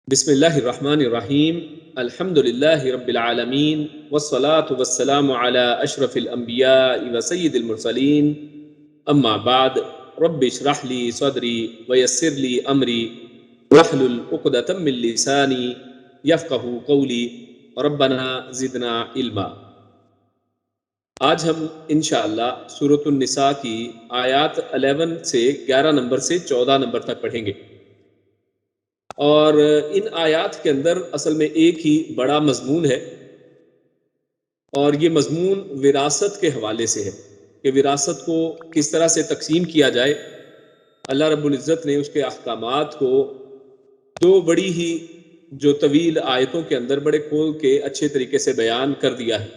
بسم اللہ الرحمن الرحیم الحمد للہ رب العالمین والصلاة والسلام علی اشرف الانبیاء وسید المرسلین اما بعد رب اشرح لی صدری ویسر لی امری واحلل عقدۃ من لسانی یفقہوا قولی ربنا زدنا علما۔ آج ہم انشاءاللہ سورۃ النساء کی آیات 11 سے 11 نمبر سے 14 نمبر تک پڑھیں گے، اور ان آیات کے اندر اصل میں ایک ہی بڑا مضمون ہے، اور یہ مضمون وراثت کے حوالے سے ہے کہ وراثت کو کس طرح سے تقسیم کیا جائے۔ اللہ رب العزت نے اس کے احکامات کو دو بڑی ہی جو طویل آیتوں کے اندر بڑے کھول کے اچھے طریقے سے بیان کر دیا ہے،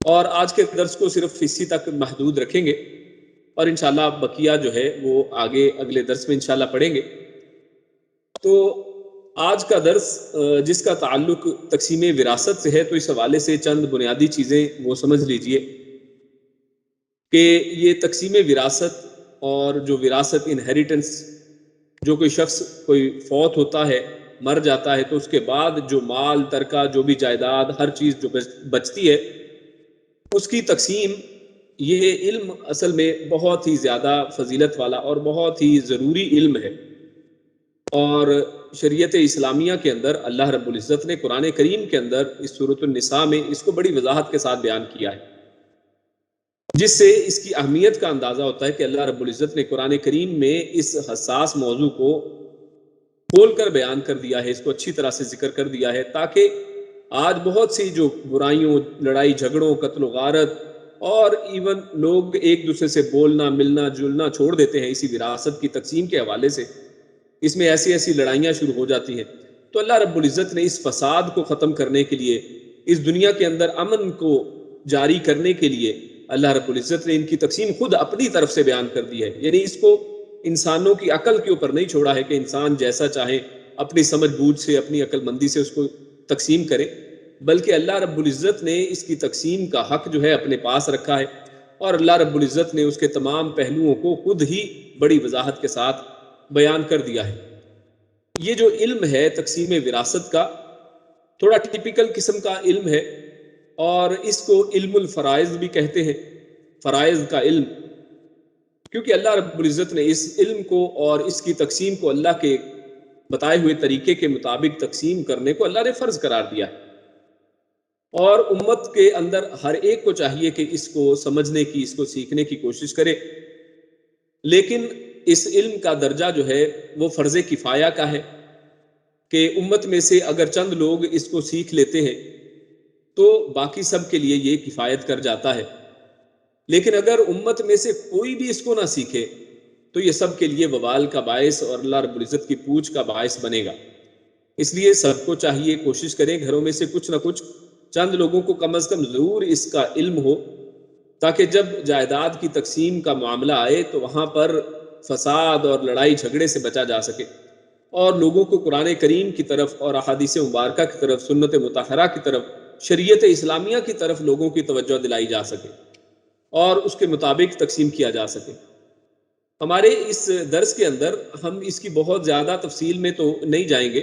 اور آج کے درس کو صرف اسی تک محدود رکھیں گے، اور انشاءاللہ بقیہ جو ہے وہ آگے اگلے درس میں انشاءاللہ پڑھیں گے۔ تو آج کا درس جس کا تعلق تقسیم وراثت سے ہے، تو اس حوالے سے چند بنیادی چیزیں وہ سمجھ لیجئے کہ یہ تقسیم وراثت اور جو وراثت انہیریٹنس، جو کوئی شخص کوئی فوت ہوتا ہے، مر جاتا ہے، تو اس کے بعد جو مال ترکہ، جو بھی جائیداد، ہر چیز جو بچتی ہے، اس کی تقسیم، یہ علم اصل میں بہت ہی زیادہ فضیلت والا اور بہت ہی ضروری علم ہے، اور شریعت اسلامیہ کے اندر اللہ رب العزت نے قرآن کریم کے اندر اس سورۃ النساء میں اس کو بڑی وضاحت کے ساتھ بیان کیا ہے، جس سے اس کی اہمیت کا اندازہ ہوتا ہے کہ اللہ رب العزت نے قرآن کریم میں اس حساس موضوع کو کھول کر بیان کر دیا ہے، اس کو اچھی طرح سے ذکر کر دیا ہے، تاکہ آج بہت سی جو برائیوں، لڑائی جھگڑوں، قتل و غارت، اور ایون لوگ ایک دوسرے سے بولنا ملنا جلنا چھوڑ دیتے ہیں اسی وراثت کی تقسیم کے حوالے سے، اس میں ایسی لڑائیاں شروع ہو جاتی ہیں۔ تو اللہ رب العزت نے اس فساد کو ختم کرنے کے لیے، اس دنیا کے اندر امن کو جاری کرنے کے لیے، اللہ رب العزت نے ان کی تقسیم خود اپنی طرف سے بیان کر دی ہے، یعنی اس کو انسانوں کی عقل کے اوپر نہیں چھوڑا ہے کہ انسان جیسا چاہے اپنی سمجھ بوجھ سے، اپنی عقل مندی سے اس کو تقسیم کرے، بلکہ اللہ رب العزت نے اس کی تقسیم کا حق جو ہے اپنے پاس رکھا ہے، اور اللہ رب العزت نے اس کے تمام پہلوؤں کو خود ہی بڑی وضاحت کے ساتھ بیان کر دیا ہے۔ یہ جو علم ہے تقسیم وراثت کا، تھوڑا ٹیپیکل قسم کا علم ہے، اور اس کو علم الفرائض بھی کہتے ہیں، فرائض کا علم، کیونکہ اللہ رب العزت نے اس علم کو اور اس کی تقسیم کو اللہ کے بتائے ہوئے طریقے کے مطابق تقسیم کرنے کو اللہ نے فرض قرار دیا ہے، اور امت کے اندر ہر ایک کو چاہیے کہ اس کو سمجھنے کی، اس کو سیکھنے کی کوشش کرے، لیکن اس علم کا درجہ جو ہے وہ فرض کفایہ کا ہے کہ امت میں سے اگر چند لوگ اس کو سیکھ لیتے ہیں تو باقی سب کے لیے یہ کفایت کر جاتا ہے، لیکن اگر امت میں سے کوئی بھی اس کو نہ سیکھے تو یہ سب کے لیے وبال کا باعث اور اللہ رب العزت کی پوچھ کا باعث بنے گا۔ اس لیے سب کو چاہیے کوشش کریں گھروں میں سے کچھ نہ کچھ چند لوگوں کو کم از کم ضرور اس کا علم ہو، تاکہ جب جائیداد کی تقسیم کا معاملہ آئے تو وہاں پر فساد اور لڑائی جھگڑے سے بچا جا سکے، اور لوگوں کو قرآن کریم کی طرف اور احادیث مبارکہ کی طرف، سنت مطہرہ کی طرف، شریعت اسلامیہ کی طرف لوگوں کی توجہ دلائی جا سکے اور اس کے مطابق تقسیم کیا جا سکے۔ ہمارے اس درس کے اندر ہم اس کی بہت زیادہ تفصیل میں تو نہیں جائیں گے،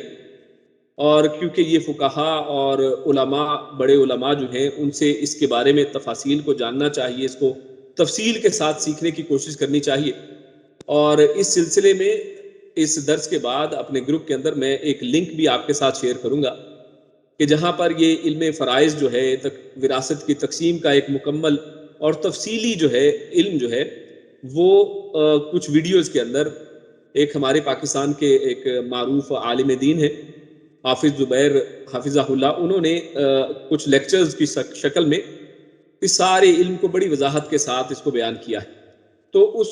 اور کیونکہ یہ فقہا اور علماء، بڑے علماء جو ہیں، ان سے اس کے بارے میں تفاصیل کو جاننا چاہیے، اس کو تفصیل کے ساتھ سیکھنے کی کوشش کرنی چاہیے، اور اس سلسلے میں اس درس کے بعد اپنے گروپ کے اندر میں ایک لنک بھی آپ کے ساتھ شیئر کروں گا کہ جہاں پر یہ علم فرائض جو ہے، وراثت کی تقسیم کا ایک مکمل اور تفصیلی جو ہے علم جو ہے وہ کچھ ویڈیوز کے اندر، ایک ہمارے پاکستان کے ایک معروف عالم دین ہے حافظ زبیر حافظہ اللہ، انہوں نے کچھ لیکچرز کی شکل میں اس سارے علم کو بڑی وضاحت کے ساتھ اس کو بیان کیا ہے، تو اس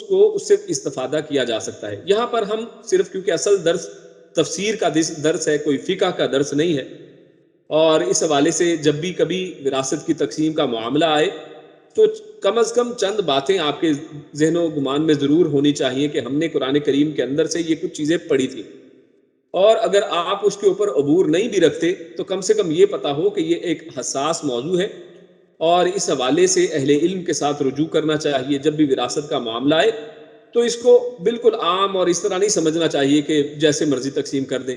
سے استفادہ کیا جا سکتا ہے۔ یہاں پر ہم صرف، کیونکہ اصل درس تفسیر کا درس ہے، کوئی فقہ کا درس نہیں ہے، اور اس حوالے سے جب بھی کبھی وراثت کی تقسیم کا معاملہ آئے تو کم از کم چند باتیں آپ کے ذہن و گمان میں ضرور ہونی چاہیے کہ ہم نے قرآن کریم کے اندر سے یہ کچھ چیزیں پڑھی تھی، اور اگر آپ اس کے اوپر عبور نہیں بھی رکھتے تو کم سے کم یہ پتا ہو کہ یہ ایک حساس موضوع ہے، اور اس حوالے سے اہل علم کے ساتھ رجوع کرنا چاہیے۔ جب بھی وراثت کا معاملہ آئے تو اس کو بالکل عام اور اس طرح نہیں سمجھنا چاہیے کہ جیسے مرضی تقسیم کر دیں،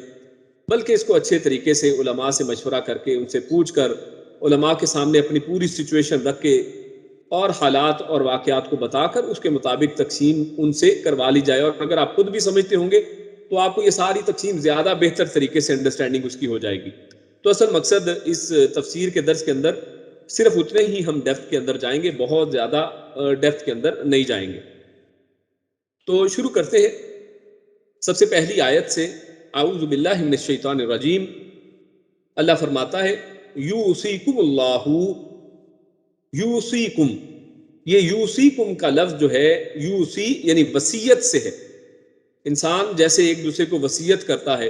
بلکہ اس کو اچھے طریقے سے علماء سے مشورہ کر کے، ان سے پوچھ کر، علماء کے سامنے اپنی پوری سچویشن رکھ کے اور حالات اور واقعات کو بتا کر اس کے مطابق تقسیم ان سے کروا لی جائے. اور اگر آپ خود بھی سمجھتے ہوں گے تو آپ کو یہ ساری تقسیم زیادہ بہتر طریقے سے انڈرسٹینڈنگ اس کی ہو جائے گی. تو اصل مقصد اس تفسیر کے درس کے اندر صرف اتنے ہی ہم ڈیپتھ کے اندر جائیں گے، بہت زیادہ ڈیپتھ کے اندر نہیں جائیں گے. تو شروع کرتے ہیں سب سے پہلی آیت سے. اعوذ باللہ من الشیطان الرجیم. اللہ فرماتا ہے یوصیکم اللہ، یوصیکم، یہ یوصیکم کا لفظ جو ہے یوصی یعنی وصیت سے ہے. انسان جیسے ایک دوسرے کو وصیت کرتا ہے،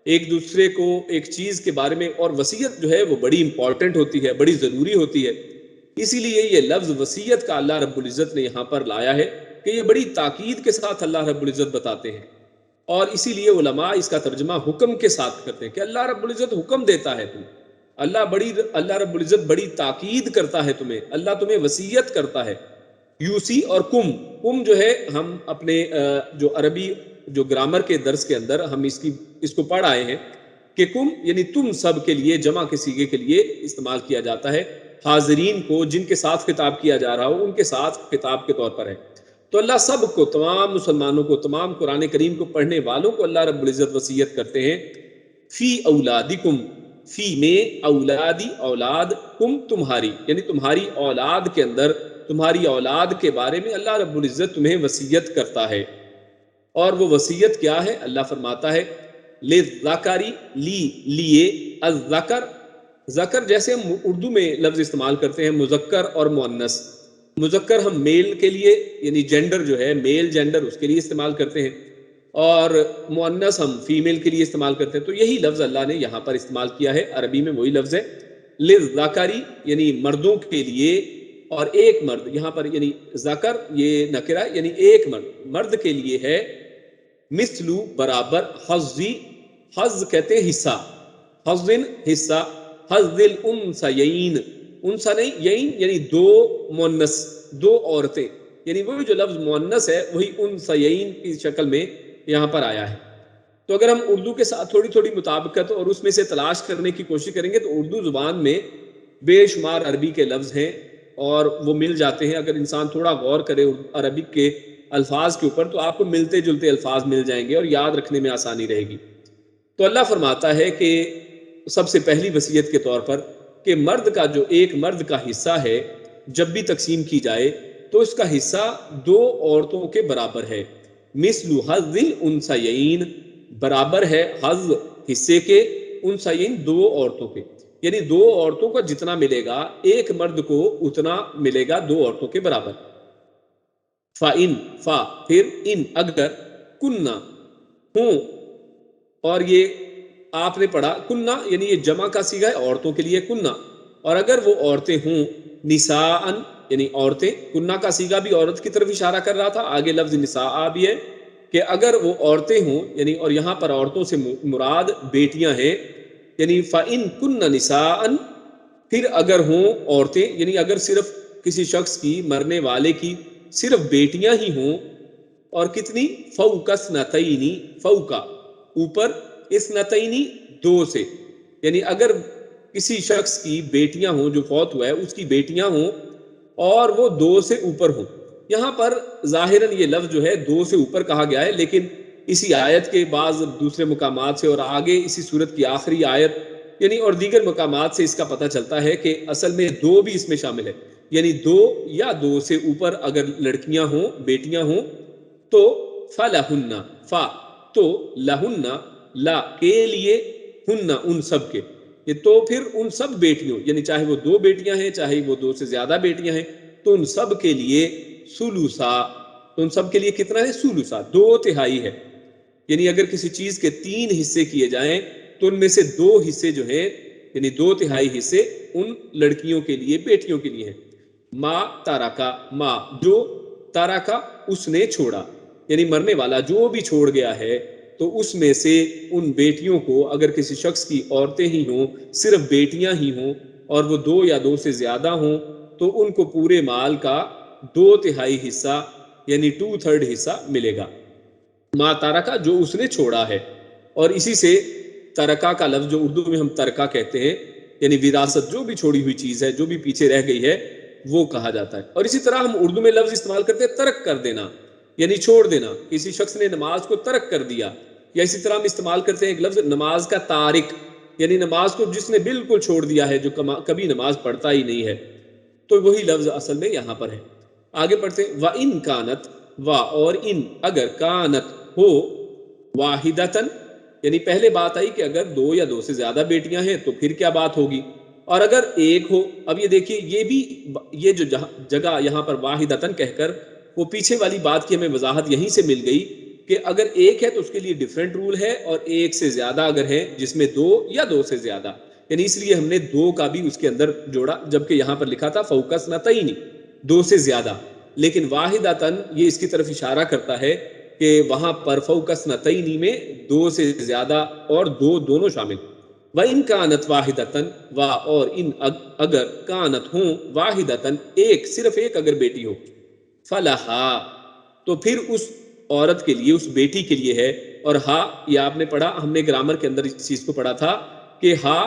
ایک دوسرے کو ایک چیز کے بارے میں، اور وصیت جو ہے وہ بڑی امپورٹنٹ ہوتی ہے، بڑی ضروری ہوتی ہے. اسی لیے یہ لفظ وصیت کا اللہ رب العزت نے یہاں پر لایا ہے کہ یہ بڑی تاکید کے ساتھ اللہ رب العزت بتاتے ہیں. اور اسی لیے علماء اس کا ترجمہ حکم کے ساتھ کرتے ہیں کہ اللہ رب العزت حکم دیتا ہے تمہیں، اللہ رب العزت بڑی تاکید کرتا ہے تمہیں، اللہ تمہیں وصیت کرتا ہے. یوسی اور کم جو ہے ہم اپنے جو عربی جو گرامر کے درس کے اندر ہم اس کو پڑھ آئے ہیں کہ کم یعنی تم سب کے لیے، جمع کے صیغے کے لیے استعمال کیا جاتا ہے. حاضرین کو، جن کے ساتھ خطاب کیا جا رہا ہو، ان کے ساتھ خطاب کے طور پر ہے. تو اللہ سب کو، تمام مسلمانوں کو، تمام قرآن کریم کو پڑھنے والوں کو اللہ رب العزت وصیت کرتے ہیں. فی اولادکم، فی میں اولادی اولاد، کم تمہاری یعنی تمہاری اولاد کے اندر، تمہاری اولاد کے بارے میں اللہ رب العزت تمہیں وصیت کرتا ہے. اور وہ وصیت کیا ہے؟ اللہ فرماتا ہے للذکری، لیے، الذکر، ذکر جیسے ہم اردو میں لفظ استعمال کرتے ہیں مذکر اور مؤنث. مذکر ہم میل کے لیے یعنی جینڈر جو ہے میل جینڈر اس کے لیے استعمال کرتے ہیں، اور مؤنث ہم فیمیل کے لیے استعمال کرتے ہیں. تو یہی لفظ اللہ نے یہاں پر استعمال کیا ہے، عربی میں وہی لفظ ہے للذکری یعنی مردوں کے لیے، اور ایک مرد یہاں پر یعنی ذکر یہ نکرہ یعنی ایک مرد کے لیے ہے. مثلو برابر، حظی، حظ کہتے ہیں حصہ، حظن حصہ، حظ الانثیین، انثى نہیں، یین یعنی دو مؤنث، دو عورتیں، یعنی وہی جو لفظ مؤنث ہے وہی انثیین کی شکل میں یہاں پر آیا ہے. تو اگر ہم اردو کے ساتھ تھوڑی تھوڑی مطابقت اور اس میں سے تلاش کرنے کی کوشش کریں گے تو اردو زبان میں بے شمار عربی کے لفظ ہیں اور وہ مل جاتے ہیں. اگر انسان تھوڑا غور کرے عربک کے الفاظ کے اوپر تو آپ کو ملتے جلتے الفاظ مل جائیں گے اور یاد رکھنے میں آسانی رہے گی. تو اللہ فرماتا ہے کہ سب سے پہلی وصیت کے طور پر کہ مرد کا جو ایک مرد کا حصہ ہے جب بھی تقسیم کی جائے تو اس کا حصہ دو عورتوں کے برابر ہے. مثل حظ الانثیین، برابر ہے حظ حصے کے، انثیین دو عورتوں کے، یعنی دو عورتوں کا جتنا ملے گا ایک مرد کو اتنا ملے گا دو عورتوں کے برابر. فَإِن، فا پھر ان، اگر، کننا ہوں، اور یہ آپ نے پڑھا کننا یعنی یہ جمع کا صیغہ ہے عورتوں کے لیے کننا، اور اگر وہ عورتیں ہوں نساءن یعنی عورتیں، کننا کا صیغہ بھی عورت کی طرف اشارہ کر رہا تھا، آگے لفظ نساء بھی ہے کہ اگر وہ عورتیں ہوں یعنی، اور یہاں پر عورتوں سے مراد بیٹیاں ہیں، یعنی فَإِن كُنَّ نِسَاءً، پھر اگر ہوں عورتیں یعنی اگر صرف کسی شخص کی، مرنے والے کی صرف بیٹیاں ہی ہوں، اور کتنی؟ فوق اثنتین، فوق اوپر، اثنتین دو سے، یعنی اگر کسی شخص کی بیٹیاں ہوں جو فوت ہوا ہے اس کی بیٹیاں ہوں اور وہ دو سے اوپر ہوں. یہاں پر ظاہراً یہ لفظ جو ہے دو سے اوپر کہا گیا ہے، لیکن اسی آیت کے بعض دوسرے مقامات سے اور آگے اسی صورت کی آخری آیت یعنی اور دیگر مقامات سے اس کا پتہ چلتا ہے کہ اصل میں دو بھی اس میں شامل ہے، یعنی دو یا دو سے اوپر اگر لڑکیاں ہوں، بیٹیاں ہوں تو فَلَهُنَّ، فا تو، لَهُنَّ لا کے لیے، ہن ان سب کے، یہ تو پھر ان سب بیٹیوں یعنی چاہے وہ دو بیٹیاں ہیں چاہے وہ دو سے زیادہ بیٹیاں ہیں تو ان سب کے لیے ثلثا، تو ان سب کے لیے کتنا ہے؟ ثلثا، دو تہائی ہے. یعنی اگر کسی چیز کے تین حصے کیے جائیں تو ان میں سے دو حصے جو ہیں یعنی دو تہائی حصے ان لڑکیوں کے لیے، بیٹیوں کے لیے ہیں. ما تارکا، ما جو، تارکا اس نے چھوڑا، یعنی مرنے والا جو بھی چھوڑ گیا ہے تو اس میں سے ان بیٹیوں کو، اگر کسی شخص کی عورتیں ہی ہوں، صرف بیٹیاں ہی ہوں اور وہ دو یا دو سے زیادہ ہوں تو ان کو پورے مال کا دو تہائی حصہ یعنی 2/3 حصہ ملے گا. ما تارکا جو اس نے چھوڑا ہے. اور اسی سے ترکا کا لفظ جو اردو میں ہم ترکا کہتے ہیں، یعنی وراثت، جو بھی چھوڑی ہوئی چیز ہے، جو بھی پیچھے رہ گئی ہے، وہ کہا جاتا ہے۔ اور اسی طرح ہم اردو میں لفظ استعمال کرتے ہیں ترک کر دینا، یعنی چھوڑ دینا، کسی شخص نے نماز کو ترک کر دیا، یا اسی طرح ہم استعمال کرتے ہیں ایک لفظ نماز کا تارک، یعنی نماز کو جس نے بالکل چھوڑ دیا ہے، جو کبھی نماز پڑھتا ہی نہیں ہے، تو وہی لفظ اصل میں یہاں پر ہے۔ آگے پڑھتے ہیں، وَإِن كَانَتْ، وا اور ان، اگر کانت ہو، واحدتن، یعنی پہلے بات آئی کہ اگر دو یا دو سے زیادہ بیٹیاں ہیں تو پھر کیا بات ہوگی، اور اگر ایک ہو، اب یہ دیکھیے یہ بھی، یہ جو جگہ یہاں پر واحدتن کہہ کر، وہ پیچھے والی بات کی ہمیں وضاحت یہیں سے مل گئی کہ اگر ایک ہے تو اس کے لیے ڈیفرنٹ رول ہے، اور ایک سے زیادہ اگر ہے جس میں دو یا دو سے زیادہ، یعنی اس لیے ہم نے دو کا بھی اس کے اندر جوڑا، جبکہ یہاں پر لکھا تھا فوق اثنتین، دو سے زیادہ، لیکن واحدتن یہ اس کی طرف اشارہ کرتا ہے کہ وہاں پر فوق اثنتین میں دو سے زیادہ اور دو دونوں شامل۔ وَإِن كَانَتْ وَاحِدَةً، وا اور ان اگر کانت ہوں، واحدتن ایک، صرف ایک اگر بیٹی ہو، فَلَهَا تو پھر اس عورت کے لیے، اس بیٹی کے لیے ہے، اور ہا یہ آپ نے پڑھا، ہم نے گرامر کے اندر اس چیز کو پڑھا تھا کہ ہا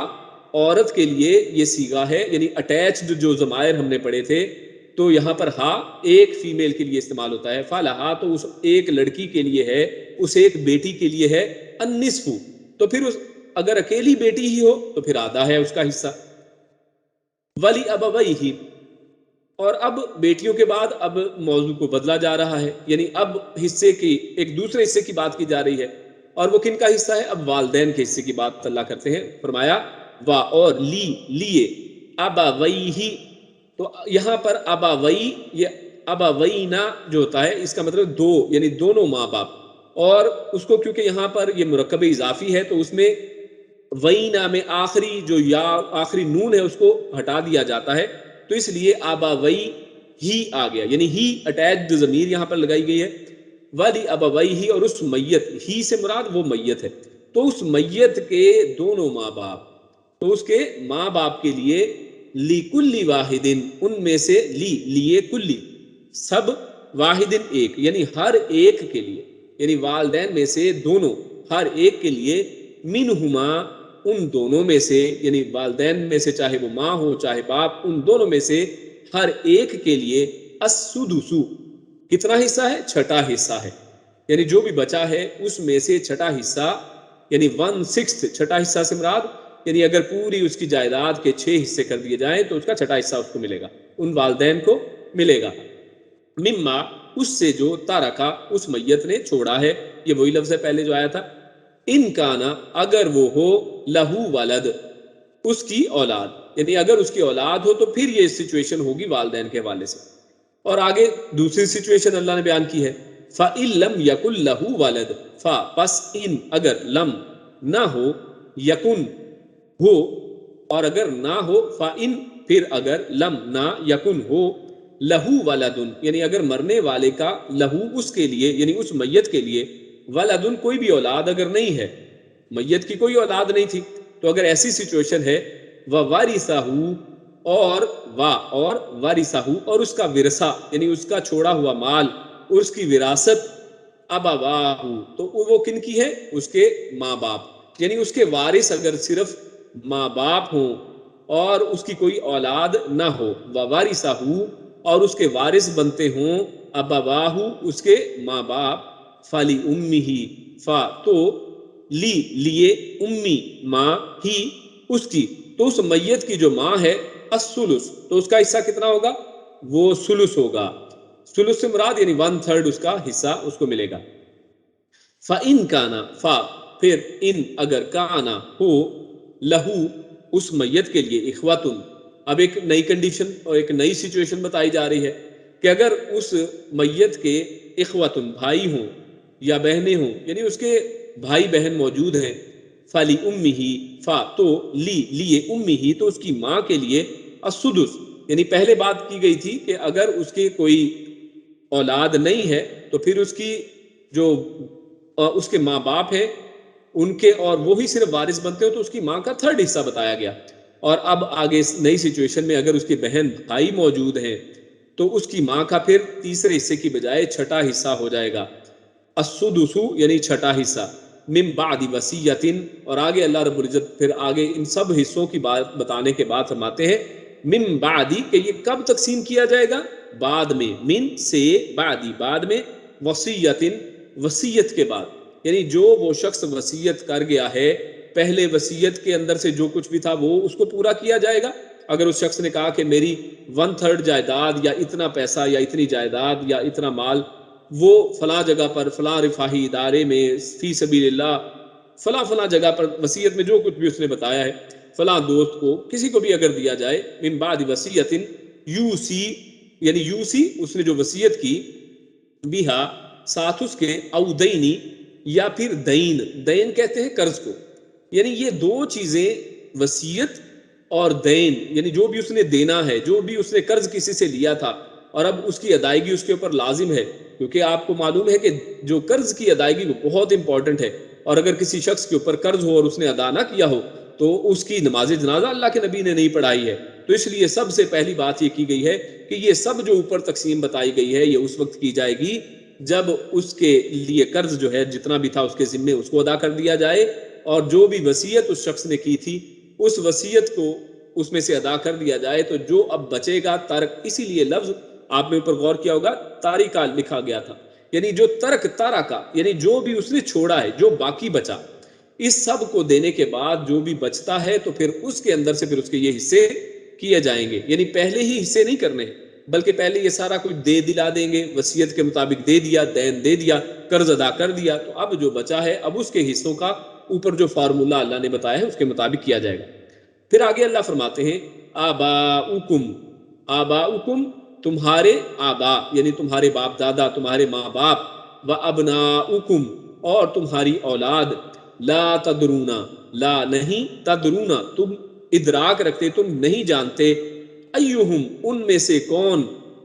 عورت کے لیے یہ صیغہ ہے، یعنی اٹیچڈ جو ضمائر ہم نے پڑھے تھے، تو یہاں پر ہا ایک فیمیل کے لیے استعمال ہوتا ہے، فَلَهَا تو اس ایک لڑکی کے لیے ہے، اس ایک بیٹی کے لیے ہے، النصف تو پھر اگر اکیلی بیٹی ہی ہو تو پھر آدھا ہے اس کا حصہ۔ وَلِأَبَوَيْهِ، اور اب بیٹیوں کے بعد اب موضوع کو بدلا جا رہا ہے، یعنی اب حصے کی، ایک دوسرے حصے کی بات کی جا رہی ہے، اور وہ کن کا حصہ ہے؟ اب والدین کے حصے کی بات اللہ کرتے ہیں۔ فرمایا وا اور لیے، ابویہ، تو یہاں پر ابوی، یہ ابوینا جو ہوتا ہے اس کا مطلب دو، یعنی دونوں ماں باپ، اور اس کو کیونکہ یہاں پر یہ مرکب اضافی ہے تو اس میں وینا میں آخری جو یا آخری نون ہے اس کو ہٹا دیا جاتا ہے، تو اس لیے ابوی ہی آ گیا، یعنی ہی اٹیچڈ ضمیر یہاں پر لگائی گئی ہے۔ ولی ابویہ، اور اس میت، ہی سے مراد وہ میت ہے، تو اس میت کے دونوں ماں باپ، تو اس کے ماں باپ کے لیے لِكُلِّ واحدٍ، ان میں سے لیے کلی، سب، واحدن ایک، یعنی ہر ایک کے لیے، یعنی والدین میں سے دونوں، ہر ایک کے لیے، منہما ان دونوں میں سے، یعنی والدین میں سے چاہے وہ ماں ہو چاہے باپ، ان دونوں میں سے ہر ایک کے لیے السدس، کتنا حصہ ہے؟ چھٹا حصہ ہے، یعنی جو بھی بچا ہے اس میں سے چھٹا حصہ، یعنی 1/6، چھٹا حصہ سے مراد، یعنی اگر پوری اس کی جائیداد کے 6 حصے کر دیے جائیں تو اس کا چھٹا حصہ اس کو ملے گا، ان والدین کو ملے گا، مما اس سے جو تارکا اس میت نے چھوڑا ہے، یہ وہی لفظ ہے پہلے جو آیا تھا، ان کانا اگر وہ ہو، لہو ولد اس کی اولاد، یعنی اگر اس کی اولاد ہو تو پھر یہ سچویشن ہوگی والدین کے حوالے سے۔ اور آگے دوسری سچویشن اللہ نے بیان کی ہے، فَإِن لَمْ يَكُنْ لَهُ وَلَدٌ، پس ان اگر لم نہ ہو، یکن ہو، اور اگر نہ ہو، فَإِن پھر اگر لم نہ یکن ہو، لہو ولدن یعنی اگر مرنے والے کا، لہو اس کے لیے، یعنی اس میت کے لیے، ولدن کوئی بھی اولاد اگر نہیں ہے، میت کی کوئی اولاد نہیں تھی، تو اگر ایسی سچویشن ہے، وَوَرِثَهُ اور وارثہ، اور اس کا ورثہ، یعنی اس کا چھوڑا ہوا مال اور اس کی وراثت، ابواہ تو وہ کن کی ہے؟ اس کے ماں باپ، یعنی اس کے وارث اگر صرف ماں باپ ہوں اور اس کی کوئی اولاد نہ ہو، وَوَرِثَهُ اور اس کے وارث بنتے ہوں، ابواہ اس کے ماں باپ، فَلِأُمِّهِ تو لیے، امی ماں، ہی اس کی، تو اس میت کی جو ماں ہے، الثلث تو اس کا حصہ کتنا ہوگا؟ وہ ثلث ہوگا، ثلث سے مراد یعنی 1/3 اس کا حصہ اس کو ملے گا۔ فَإِن كَانَ پھر ان اگر کانا ہو، لہو اس میت کے لیے، اخواتن، اب ایک نئی کنڈیشن اور ایک نئی سچویشن بتائی جا رہی ہے کہ اگر اس میت کے اخواتن بھائی ہوں یا بہنیں ہوں، یعنی اس کے بھائی بہن موجود ہیں، فَلِأُمِّهِ تو لیے امی تو اس کی ماں کے لیے، السدس یعنی پہلے بات کی گئی تھی کہ اگر اس کے کوئی اولاد نہیں ہے تو پھر اس کی جو اس کے ماں باپ ہیں ان کے، اور وہی صرف وارث بنتے ہو، تو اس کی ماں کا 3rd حصہ بتایا گیا۔ اور اب آگے نئی سچویشن میں اگر اس کے بہن بھائی موجود ہیں تو اس کی ماں کا پھر تیسرے حصے کی بجائے چھٹا حصہ ہو جائے گا، السدس یعنی چھٹا حصہ، من بعد وصیۃ، اور آگے اللہ رب العزت پھر آگے ان سب حصوں کی بات بتانے کے بعد فرماتے ہیں من بعدی، کہ یہ کب تقسیم کیا جائے گا؟ بعد میں، من سے، بعدی بعد میں، وصیۃ وصیت کے بعد، یعنی جو وہ شخص وصیت کر گیا ہے پہلے وصیت کے اندر سے جو کچھ بھی تھا وہ اس کو پورا کیا جائے گا۔ اگر اس شخص نے کہا کہ میری 1/3 جائیداد یا اتنا پیسہ یا اتنی جائیداد یا اتنا مال وہ فلاں جگہ پر فلاں رفاہی ادارے میں فی سبیل اللہ فلاں فلاں جگہ پر وصیت میں جو کچھ بھی اس نے بتایا ہے فلاں دوست کو کسی کو بھی اگر دیا جائے، من بعد وصیۃ یوسی، یعنی یوسی اس نے جو وصیت کی، بیہا ساتھ اس کے، او دینی یا پھر دین، دین کہتے ہیں قرض کو، یعنی یہ دو چیزیں وصیت اور دین، یعنی جو بھی اس نے دینا ہے، جو بھی اس نے قرض کسی سے لیا تھا اور اب اس کی ادائیگی اس کے اوپر لازم ہے، کیونکہ آپ کو معلوم ہے کہ جو قرض کی ادائیگی وہ بہت امپورٹنٹ ہے، اور اگر کسی شخص کے اوپر قرض ہو اور اس نے ادا نہ کیا ہو تو اس کی نماز جنازہ اللہ کے نبی نے نہیں پڑھائی ہے۔ تو اس لیے سب سے پہلی بات یہ کی گئی ہے کہ یہ سب جو اوپر تقسیم بتائی گئی ہے یہ اس وقت کی جائے گی جب اس کے لیے قرض جو ہے جتنا بھی تھا اس کے ذمے اس کو ادا کر دیا جائے، اور جو بھی وصیت اس شخص نے کی تھی اس وصیت کو اس میں سے ادا کر دیا جائے، تو جو اب بچے گا ترک، اسی لیے لفظ آپ نے اوپر غور کیا ہوگا تاریکا لکھا گیا تھا، یعنی جو ترک تارکا، یعنی جو بھی اس نے چھوڑا ہے، جو باقی بچا، اس سب کو دینے کے بعد جو بھی بچتا ہے تو پھر اس کے اندر سے پھر اس کے یہ حصے کیے جائیں گے، یعنی پہلے ہی حصے نہیں کرنے بلکہ پہلے یہ سارا کچھ دے دلا دیں گے، وصیت کے مطابق دے دیا، دین دے دیا، قرض ادا کر دیا، تو اب جو بچا ہے اب اس کے حصوں کا اوپر جو فارمولہ اللہ نے بتایا ہے اس کے مطابق کیا جائے گا۔ پھر آگے اللہ فرماتے ہیں آباؤکم، آباؤکم تمہارے آبا، یعنی تمہارے باپ دادا، تمہارے ماں باپ، و ابناؤکم اور تمہاری اولاد، لا تدرونا، لا نہیں، تدرونا تم ادراک رکھتے، تم نہیں جانتے، ایہم ان میں سے کون،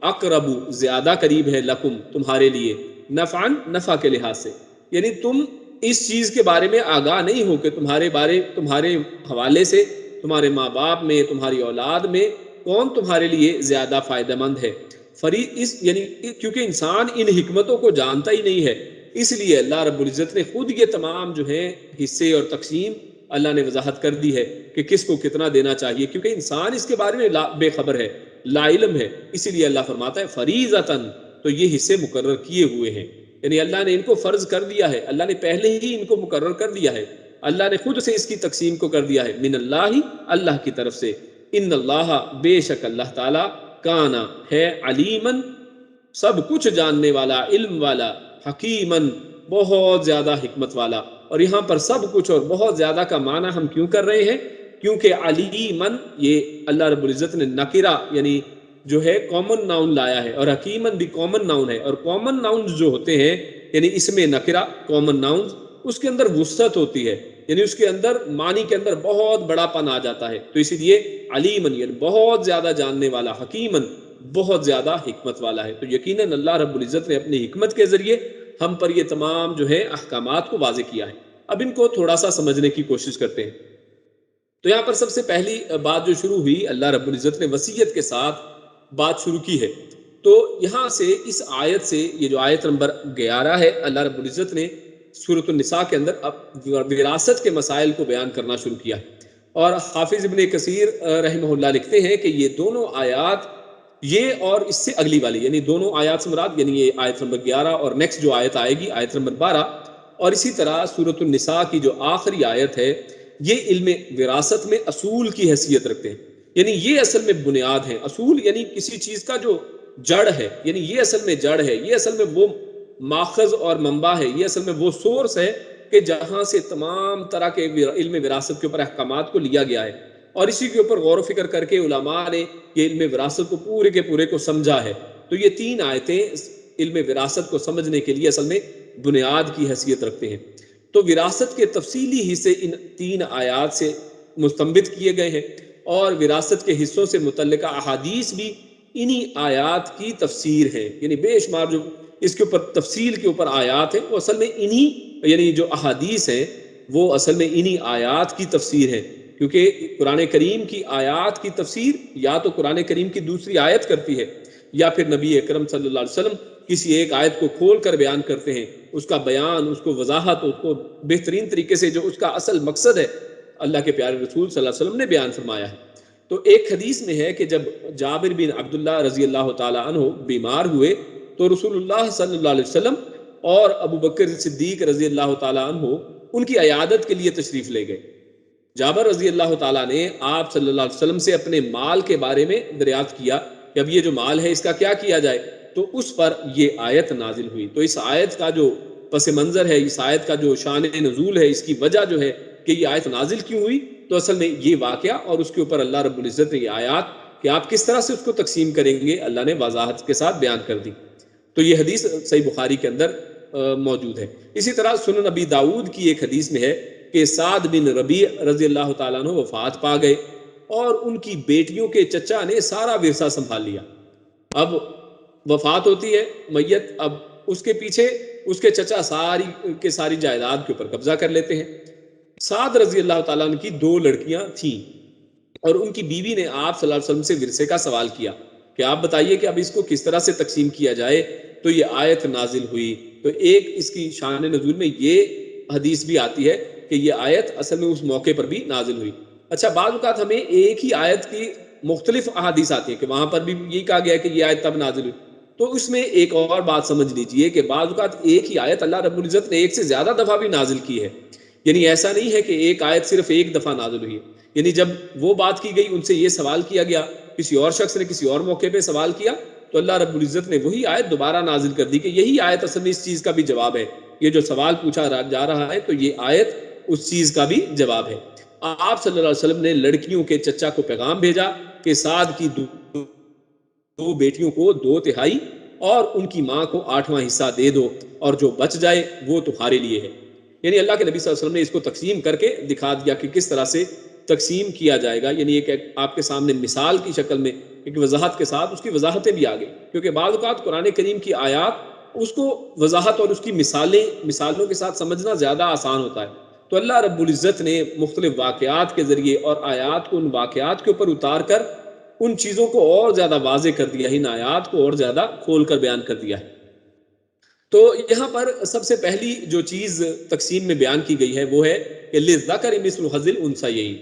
اقرب زیادہ قریب ہے، لکم تمہارے لیے، نفعن نفع کے لحاظ سے، یعنی تم اس چیز کے بارے میں آگاہ نہیں ہو کہ تمہارے حوالے سے تمہارے ماں باپ میں، تمہاری اولاد میں کون تمہارے لیے زیادہ فائدہ مند ہے، یعنی کیونکہ انسان ان حکمتوں کو جانتا ہی نہیں ہے، اس لیے اللہ رب العزت نے خود یہ تمام جو ہیں حصے اور تقسیم اللہ نے وضاحت کر دی ہے کہ کس کو کتنا دینا چاہیے، کیونکہ انسان اس کے بارے میں بے خبر ہے، لا علم ہے، اسی لیے اللہ فرماتا ہے فریضۃً، تو یہ حصے مقرر کیے ہوئے ہیں، یعنی اللہ نے ان کو فرض کر دیا ہے، اللہ نے پہلے ہی ان کو مقرر کر دیا ہے، اللہ نے خود سے اس کی تقسیم کو کر دیا ہے، من اللہ، اللہ کی طرف سے، ان اللہ بے شک اللہ تعالی، کانا ہے، علیمن سب کچھ جاننے والا، علم والا، حکیمن بہت زیادہ حکمت والا، اور یہاں پر سب کچھ اور بہت زیادہ کا معنی ہم کیوں کر رہے ہیں؟ کیونکہ علیمن یہ اللہ رب العزت نے نکرہ یعنی جو ہے کامن ناؤن لایا ہے، اور حکیمن بھی کامن ناؤن ہے، اور کامن ناؤنز جو ہوتے ہیں یعنی اس میں نکرہ کامن ناؤنز اس کے اندر وسعت ہوتی ہے، یعنی اس کے اندر معنی کے اندر بہت بڑا پن آ جاتا ہے، تو اسی لیے علیمن یعنی بہت زیادہ جاننے والا، حکیمن بہت زیادہ حکمت والا ہے، تو یقیناً اللہ رب العزت نے اپنی حکمت کے ذریعے ہم پر یہ تمام جو ہے احکامات کو واضح کیا ہے۔ اب ان کو تھوڑا سا سمجھنے کی کوشش کرتے ہیں۔ تو یہاں پر سب سے پہلی بات جو شروع ہوئی، اللہ رب العزت نے وصیت کے ساتھ بات شروع کی ہے، تو یہاں سے اس آیت سے، یہ جو آیت نمبر 11 ہے، اللہ رب العزت نے سورۃ النساء کے اندر اب وراثت کے مسائل کو بیان کرنا شروع کیا ہے، اور حافظ ابن کثیر رحمہ اللہ لکھتے ہیں کہ یہ دونوں آیات، یہ اور اس سے اگلی والی، یعنی دونوں آیات سے مراد یعنی یہ آیت نمبر 11 اور نیکسٹ جو آیت آئے گی آیت نمبر 12، اور اسی طرح سورۃ النساء کی جو آخری آیت ہے، یہ علم وراثت میں اصول کی حیثیت رکھتے ہیں، یعنی یہ اصل میں بنیاد ہے، اصول یعنی کسی چیز کا جو جڑ ہے، یعنی یہ اصل میں جڑ ہے، یہ اصل میں وہ ماخذ اور منبع ہے، یہ اصل میں وہ سورس ہے کہ جہاں سے تمام طرح کے علم وراثت کے اوپر احکامات کو لیا گیا ہے، اور اسی کے اوپر غور و فکر کر کے علماء نے یہ علم وراثت کو پورے کے پورے کو سمجھا ہے، تو یہ تین آیتیں علم وراثت کو سمجھنے کے لیے اصل میں بنیاد کی حیثیت رکھتے ہیں۔ تو وراثت کے تفصیلی حصے ان تین آیات سے مستنبط کیے گئے ہیں، اور وراثت کے حصوں سے متعلقہ احادیث بھی انہی آیات کی تفسیر ہے، یعنی بے شمار جو اس کے اوپر تفصیل کے اوپر آیات ہیں وہ اصل میں انہی یعنی جو احادیث ہیں وہ اصل میں انہی آیات کی تفسیر ہے، کیونکہ قرآن کریم کی آیات کی تفسیر یا تو قرآن کریم کی دوسری آیت کرتی ہے، یا پھر نبی اکرم صلی اللہ علیہ وسلم کسی ایک آیت کو کھول کر بیان کرتے ہیں، اس کا بیان، اس کو وضاحت، اس کو بہترین طریقے سے جو اس کا اصل مقصد ہے اللہ کے پیارے رسول صلی اللہ علیہ وسلم نے بیان فرمایا ہے۔ تو ایک حدیث میں ہے کہ جب جابر بن عبداللہ رضی اللہ تعالی عنہ بیمار ہوئے تو رسول اللہ صلی اللہ علیہ وسلم اور ابو بکر صدیق رضی اللہ تعالی عنہ ان کی عیادت کے لیے تشریف لے گئے۔ جابر رضی اللہ تعالیٰ نے آپ صلی اللہ علیہ وسلم سے اپنے مال کے بارے میں دریافت کیا کہ اب یہ جو مال ہے اس کا کیا کیا جائے، تو اس پر یہ آیت نازل ہوئی۔ تو اس آیت کا جو پس منظر ہے، اس آیت کا جو شان نزول ہے، اس کی وجہ جو ہے کہ یہ آیت نازل کیوں ہوئی، تو اصل میں یہ واقعہ اور اس کے اوپر اللہ رب العزت نے یہ آیات کہ آپ کس طرح سے اس کو تقسیم کریں گے، اللہ نے وضاحت کے ساتھ بیان کر دی۔ تو یہ حدیث صحیح بخاری کے اندر موجود ہے۔ اسی طرح سنن نبی داؤد کی ایک حدیث میں ہے کہ سعد بن ربیع رضی اللہ تعالیٰ عنہ وفات پا گئے اور ان کی بیٹیوں کے چچا نے سارا ورثہ سنبھال لیا۔ اب وفات ہوتی ہے میت، اب اس کے پیچھے اس کے چچا ساری جائیداد کے اوپر قبضہ کر لیتے ہیں۔ سعد رضی اللہ تعالیٰ عنہ کی 2 لڑکیاں تھیں اور ان کی بیوی نے آپ صلی اللہ علیہ وسلم سے ورثے کا سوال کیا کہ آپ بتائیے کہ اب اس کو کس طرح سے تقسیم کیا جائے، تو یہ آیت نازل ہوئی۔ تو ایک اس کی شان نزول میں یہ حدیث بھی آتی ہے کہ یہ آیت اصل میں اس موقع پر بھی نازل ہوئی۔ اچھا، بعض اوقات ہمیں ایک ہی آیت کی مختلف احادیث آتی ہیں کہ وہاں پر بھی یہی کہا گیا ہے کہ یہ آیت تب نازل ہوئی، تو اس میں ایک اور بات سمجھ لیجئے کہ بعض اوقات ایک ہی آیت اللہ رب العزت نے ایک سے زیادہ دفعہ بھی نازل کی ہے، یعنی ایسا نہیں ہے کہ ایک آیت صرف ایک دفعہ نازل ہوئی ہے۔ یعنی جب وہ بات کی گئی، ان سے یہ سوال کیا گیا، کسی اور شخص نے کسی اور موقع پہ سوال کیا، تو اللہ رب العزت نے وہی آیت دوبارہ نازل کر دی کہ یہی آیت اصل میں اس چیز کا بھی جواب ہے، یہ جو سوال پوچھا جا رہا ہے تو یہ آیت اس چیز کا بھی جواب ہے۔ آپ صلی اللہ علیہ وسلم نے لڑکیوں کے چچا کو پیغام بھیجا کہ سعد کی 2 بیٹیوں کو 2/3 اور ان کی ماں کو 8واں حصہ دے دو، اور جو بچ جائے وہ تمہارے لیے ہے۔ یعنی اللہ کے نبی صلی اللہ علیہ وسلم نے اس کو تقسیم کر کے دکھا دیا کہ کس طرح سے تقسیم کیا جائے گا، یعنی ایک آپ کے سامنے مثال کی شکل میں ایک وضاحت کے ساتھ اس کی وضاحتیں بھی آ گئی، کیونکہ بعض اوقات قرآن کریم کی آیات اس کو وضاحت اور اس کی مثالوں کے ساتھ سمجھنا زیادہ آسان ہوتا ہے۔ تو اللہ رب العزت نے مختلف واقعات کے ذریعے اور آیات کو ان واقعات کے اوپر اتار کر ان چیزوں کو اور زیادہ واضح کر دیا ہے، ان آیات کو اور زیادہ کھول کر بیان کر دیا ہے۔ تو یہاں پر سب سے پہلی جو چیز تقسیم میں بیان کی گئی ہے وہ ہے کہ للذکر مثل حظ الانثیین،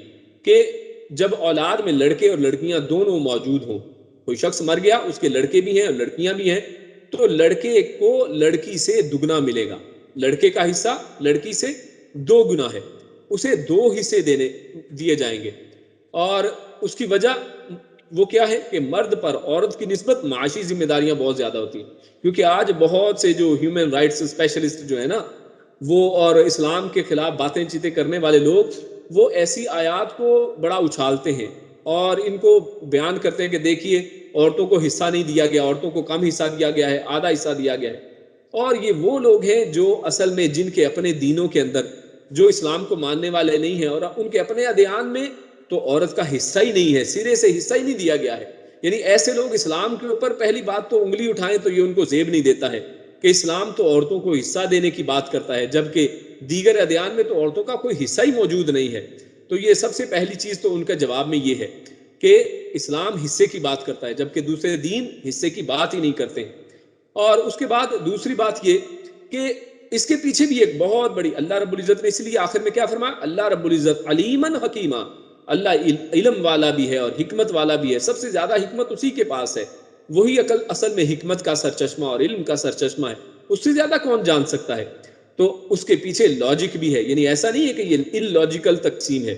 کہ جب اولاد میں لڑکے اور لڑکیاں دونوں موجود ہوں، کوئی شخص مر گیا، اس کے لڑکے بھی ہیں اور لڑکیاں بھی ہیں، تو لڑکے کو لڑکی سے دگنا ملے گا، لڑکے کا حصہ لڑکی سے 2 گنا ہے، اسے 2 حصے دیے جائیں گے۔ اور اس کی وجہ وہ کیا ہے کہ مرد پر عورت کی نسبت معاشی ذمہ داریاں بہت زیادہ ہوتی ہیں، کیونکہ آج بہت سے جو ہیومن رائٹس اسپیشلسٹ جو ہے نا وہ، اور اسلام کے خلاف باتیں چیتیں کرنے والے لوگ، وہ ایسی آیات کو بڑا اچھالتے ہیں اور ان کو بیان کرتے ہیں کہ دیکھیے عورتوں کو حصہ نہیں دیا گیا، عورتوں کو کم حصہ دیا گیا ہے، آدھا حصہ دیا گیا ہے۔ اور یہ وہ لوگ ہیں جو اصل میں جن کے اپنے دینوں کے اندر جو اسلام کو ماننے والے نہیں ہیں، اور ان کے اپنے ادیان میں تو عورت کا حصہ ہی نہیں ہے، سرے سے حصہ ہی نہیں دیا گیا ہے۔ یعنی ایسے لوگ اسلام کے اوپر پہلی بات تو انگلی اٹھائیں تو یہ ان کو زیب نہیں دیتا ہے کہ اسلام تو عورتوں کو حصہ دینے کی بات کرتا ہے، جبکہ دیگر ادیان میں تو عورتوں کا کوئی حصہ ہی موجود نہیں ہے۔ تو یہ سب سے پہلی چیز تو ان کا جواب میں یہ ہے کہ اسلام حصے کی بات کرتا ہے، جبکہ دوسرے دین حصے کی بات ہی نہیں کرتے۔ اور اس کے بعد دوسری بات یہ کہ اس کے پیچھے بھی ایک بہت بڑی، اللہ رب العزت نے اس لیے آخر میں کیا فرمایا، اللہ رب العزت علیمن حکیمہ، اللہ علم والا بھی ہے اور حکمت والا بھی ہے، سب سے زیادہ حکمت اسی کے پاس ہے، وہی اصل میں حکمت کا سرچشمہ اور علم کا سرچشمہ ہے، اس سے زیادہ کون جان سکتا ہے۔ تو اس کے پیچھے لاجک بھی ہے، یعنی ایسا نہیں ہے کہ یہ ان لاجیکل تقسیم ہے۔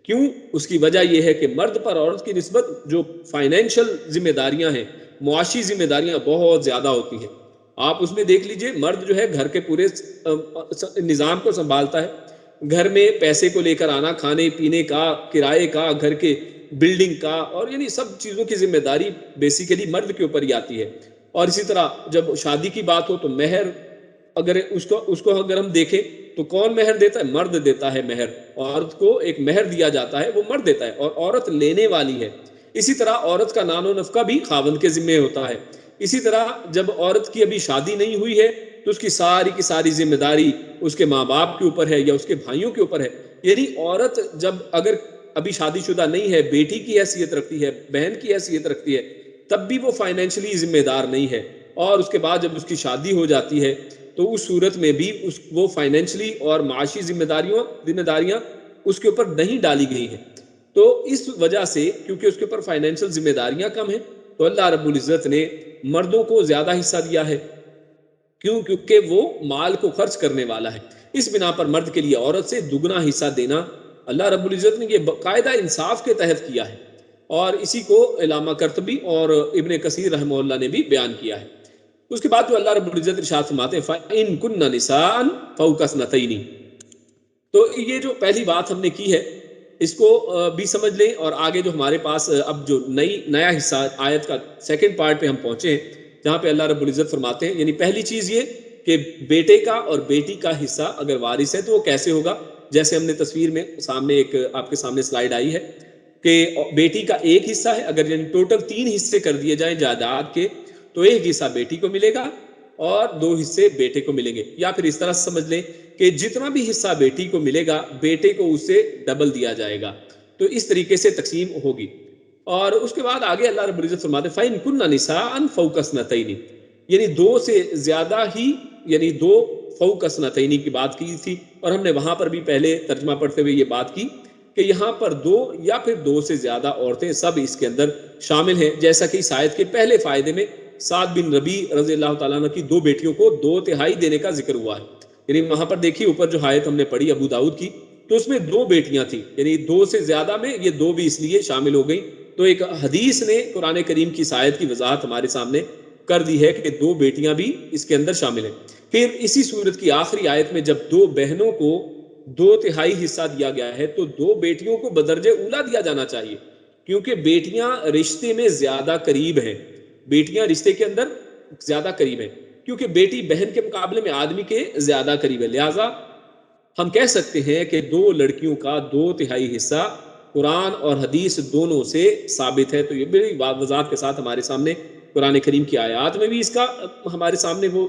کیوں؟ اس کی وجہ یہ ہے کہ مرد پر عورت کی نسبت جو فائنینشل ذمہ داریاں ہیں، معاشی ذمہ داریاں بہت زیادہ ہوتی ہیں۔ آپ اس میں دیکھ لیجئے، مرد جو ہے گھر کے پورے نظام کو سنبھالتا ہے، گھر میں پیسے کو لے کر آنا، کھانے پینے کا، کرائے کا، گھر کے بلڈنگ کا، اور یعنی سب چیزوں کی ذمہ داری بیسیکلی مرد کے اوپر ہی آتی ہے۔ اور اسی طرح جب شادی کی بات ہو تو مہر، اگر اس کو اگر ہم دیکھیں تو کون مہر دیتا ہے؟ مرد دیتا ہے مہر، عورت کو ایک مہر دیا جاتا ہے، وہ مرد دیتا ہے اور عورت لینے والی ہے۔ اسی طرح عورت کا نان و نفقہ بھی خاوند کے ذمہ ہوتا ہے۔ اسی طرح جب عورت کی ابھی شادی نہیں ہوئی ہے تو اس کی ساری ذمہ داری اس کے ماں باپ کے اوپر ہے یا اس کے بھائیوں کے اوپر ہے۔ یعنی عورت جب اگر ابھی شادی شدہ نہیں ہے، بیٹی کی حیثیت رکھتی ہے، بہن کی حیثیت رکھتی ہے، تب بھی وہ فائنینشلی ذمہ دار نہیں ہے، اور اس کے بعد جب اس کی شادی ہو جاتی ہے تو اس صورت میں بھی وہ فائنینشلی اور معاشی ذمہ داریاں اس کے اوپر نہیں ڈالی گئی ہیں. تو اس وجہ سے کیونکہ اس کے اوپر فائنینشل ذمہ داریاں کم ہیں تو اللہ رب العزت نے مردوں کو زیادہ حصہ دیا ہے. کیوں؟ کیونکہ وہ مال کو خرچ کرنے والا ہے. اس بنا پر مرد کے لیے عورت سے دگنا حصہ دینا اللہ رب العزت نے یہ باقاعدہ انصاف کے تحت کیا ہے، اور اسی کو علامہ قرطبی اور ابن کثیر رحمہ اللہ نے بھی بیان کیا ہے. اس کے بعد جو اللہ رب العزت ارشاد فرماتے ہیں فَإِن كُنَّ نِسَاءً فَوْقَ اثْنَتَيْنِ، تو یہ جو پہلی بات ہم نے کی ہے اس کو بھی سمجھ لیں، اور آگے جو ہمارے پاس اب جو نیا حصہ آیت کا سیکنڈ پارٹ پہ ہم پہنچے ہیں، جہاں پہ اللہ رب العزت فرماتے ہیں، یعنی پہلی چیز یہ کہ بیٹے کا اور بیٹی کا حصہ اگر وارث ہے تو وہ کیسے ہوگا. جیسے ہم نے تصویر میں سامنے ایک آپ کے سامنے سلائیڈ آئی ہے کہ بیٹی کا ایک حصہ ہے، اگر یعنی ٹوٹل 3 حصے کر دیے جائیں جائیداد کے تو ایک حصہ بیٹی کو ملے گا اور 2 حصے بیٹے کو ملیں گے. یا پھر اس طرح سمجھ لیں کہ جتنا بھی حصہ بیٹی کو ملے گا بیٹے کو اسے ڈبل دیا جائے گا. تو اس طریقے سے تقسیم ہوگی. اور اس کے بعد آگے اللہ رب العزت فرماتے ہیں فَإِن كُنَّ نِسَاءً فَوْقَ اثْنَتَيْنِ، یعنی 2 سے زیادہ ہی، یعنی 2 فوق اثنتین کی بات کی تھی، اور ہم نے وہاں پر بھی پہلے ترجمہ پڑھتے ہوئے یہ بات کی کہ یہاں پر 2 یا پھر 2 سے زیادہ عورتیں سب اس کے اندر شامل ہیں. جیسا کہ اس آیت کے پہلے فائدے میں سعد بن ربیع رضی اللہ تعالیٰ عنہ کی 2 بیٹیوں کو 2/3 دینے کا ذکر ہوا ہے. یعنی وہاں پر دیکھیے اوپر جو آیت ہم نے پڑھی ابو داؤد کی تو اس میں 2 بیٹیاں تھیں، یعنی 2 سے زیادہ میں یہ 2 بھی اس لیے شامل ہو گئیں. تو ایک حدیث نے قرآن کریم کی اس آیت کی وضاحت ہمارے سامنے کر دی ہے کہ 2 بیٹیاں بھی اس کے اندر شامل ہیں. پھر اسی سورت کی آخری آیت میں جب 2 بہنوں کو 2/3 حصہ دیا گیا ہے تو 2 بیٹیوں کو بدرجہ اولا دیا جانا چاہیے، کیونکہ بیٹیاں رشتے میں زیادہ قریب ہیں. بیٹیاں رشتے کے اندر زیادہ قریب ہیں کیونکہ بیٹی بہن کے مقابلے میں آدمی کے زیادہ قریب ہے. لہٰذا ہم کہہ سکتے ہیں کہ 2 لڑکیوں کا 2/3 حصہ قرآن اور حدیث دونوں سے ثابت ہے. تو یہ بڑی وضاحت کے ساتھ ہمارے سامنے قرآن کریم کی آیات میں بھی اس کا ہمارے سامنے وہ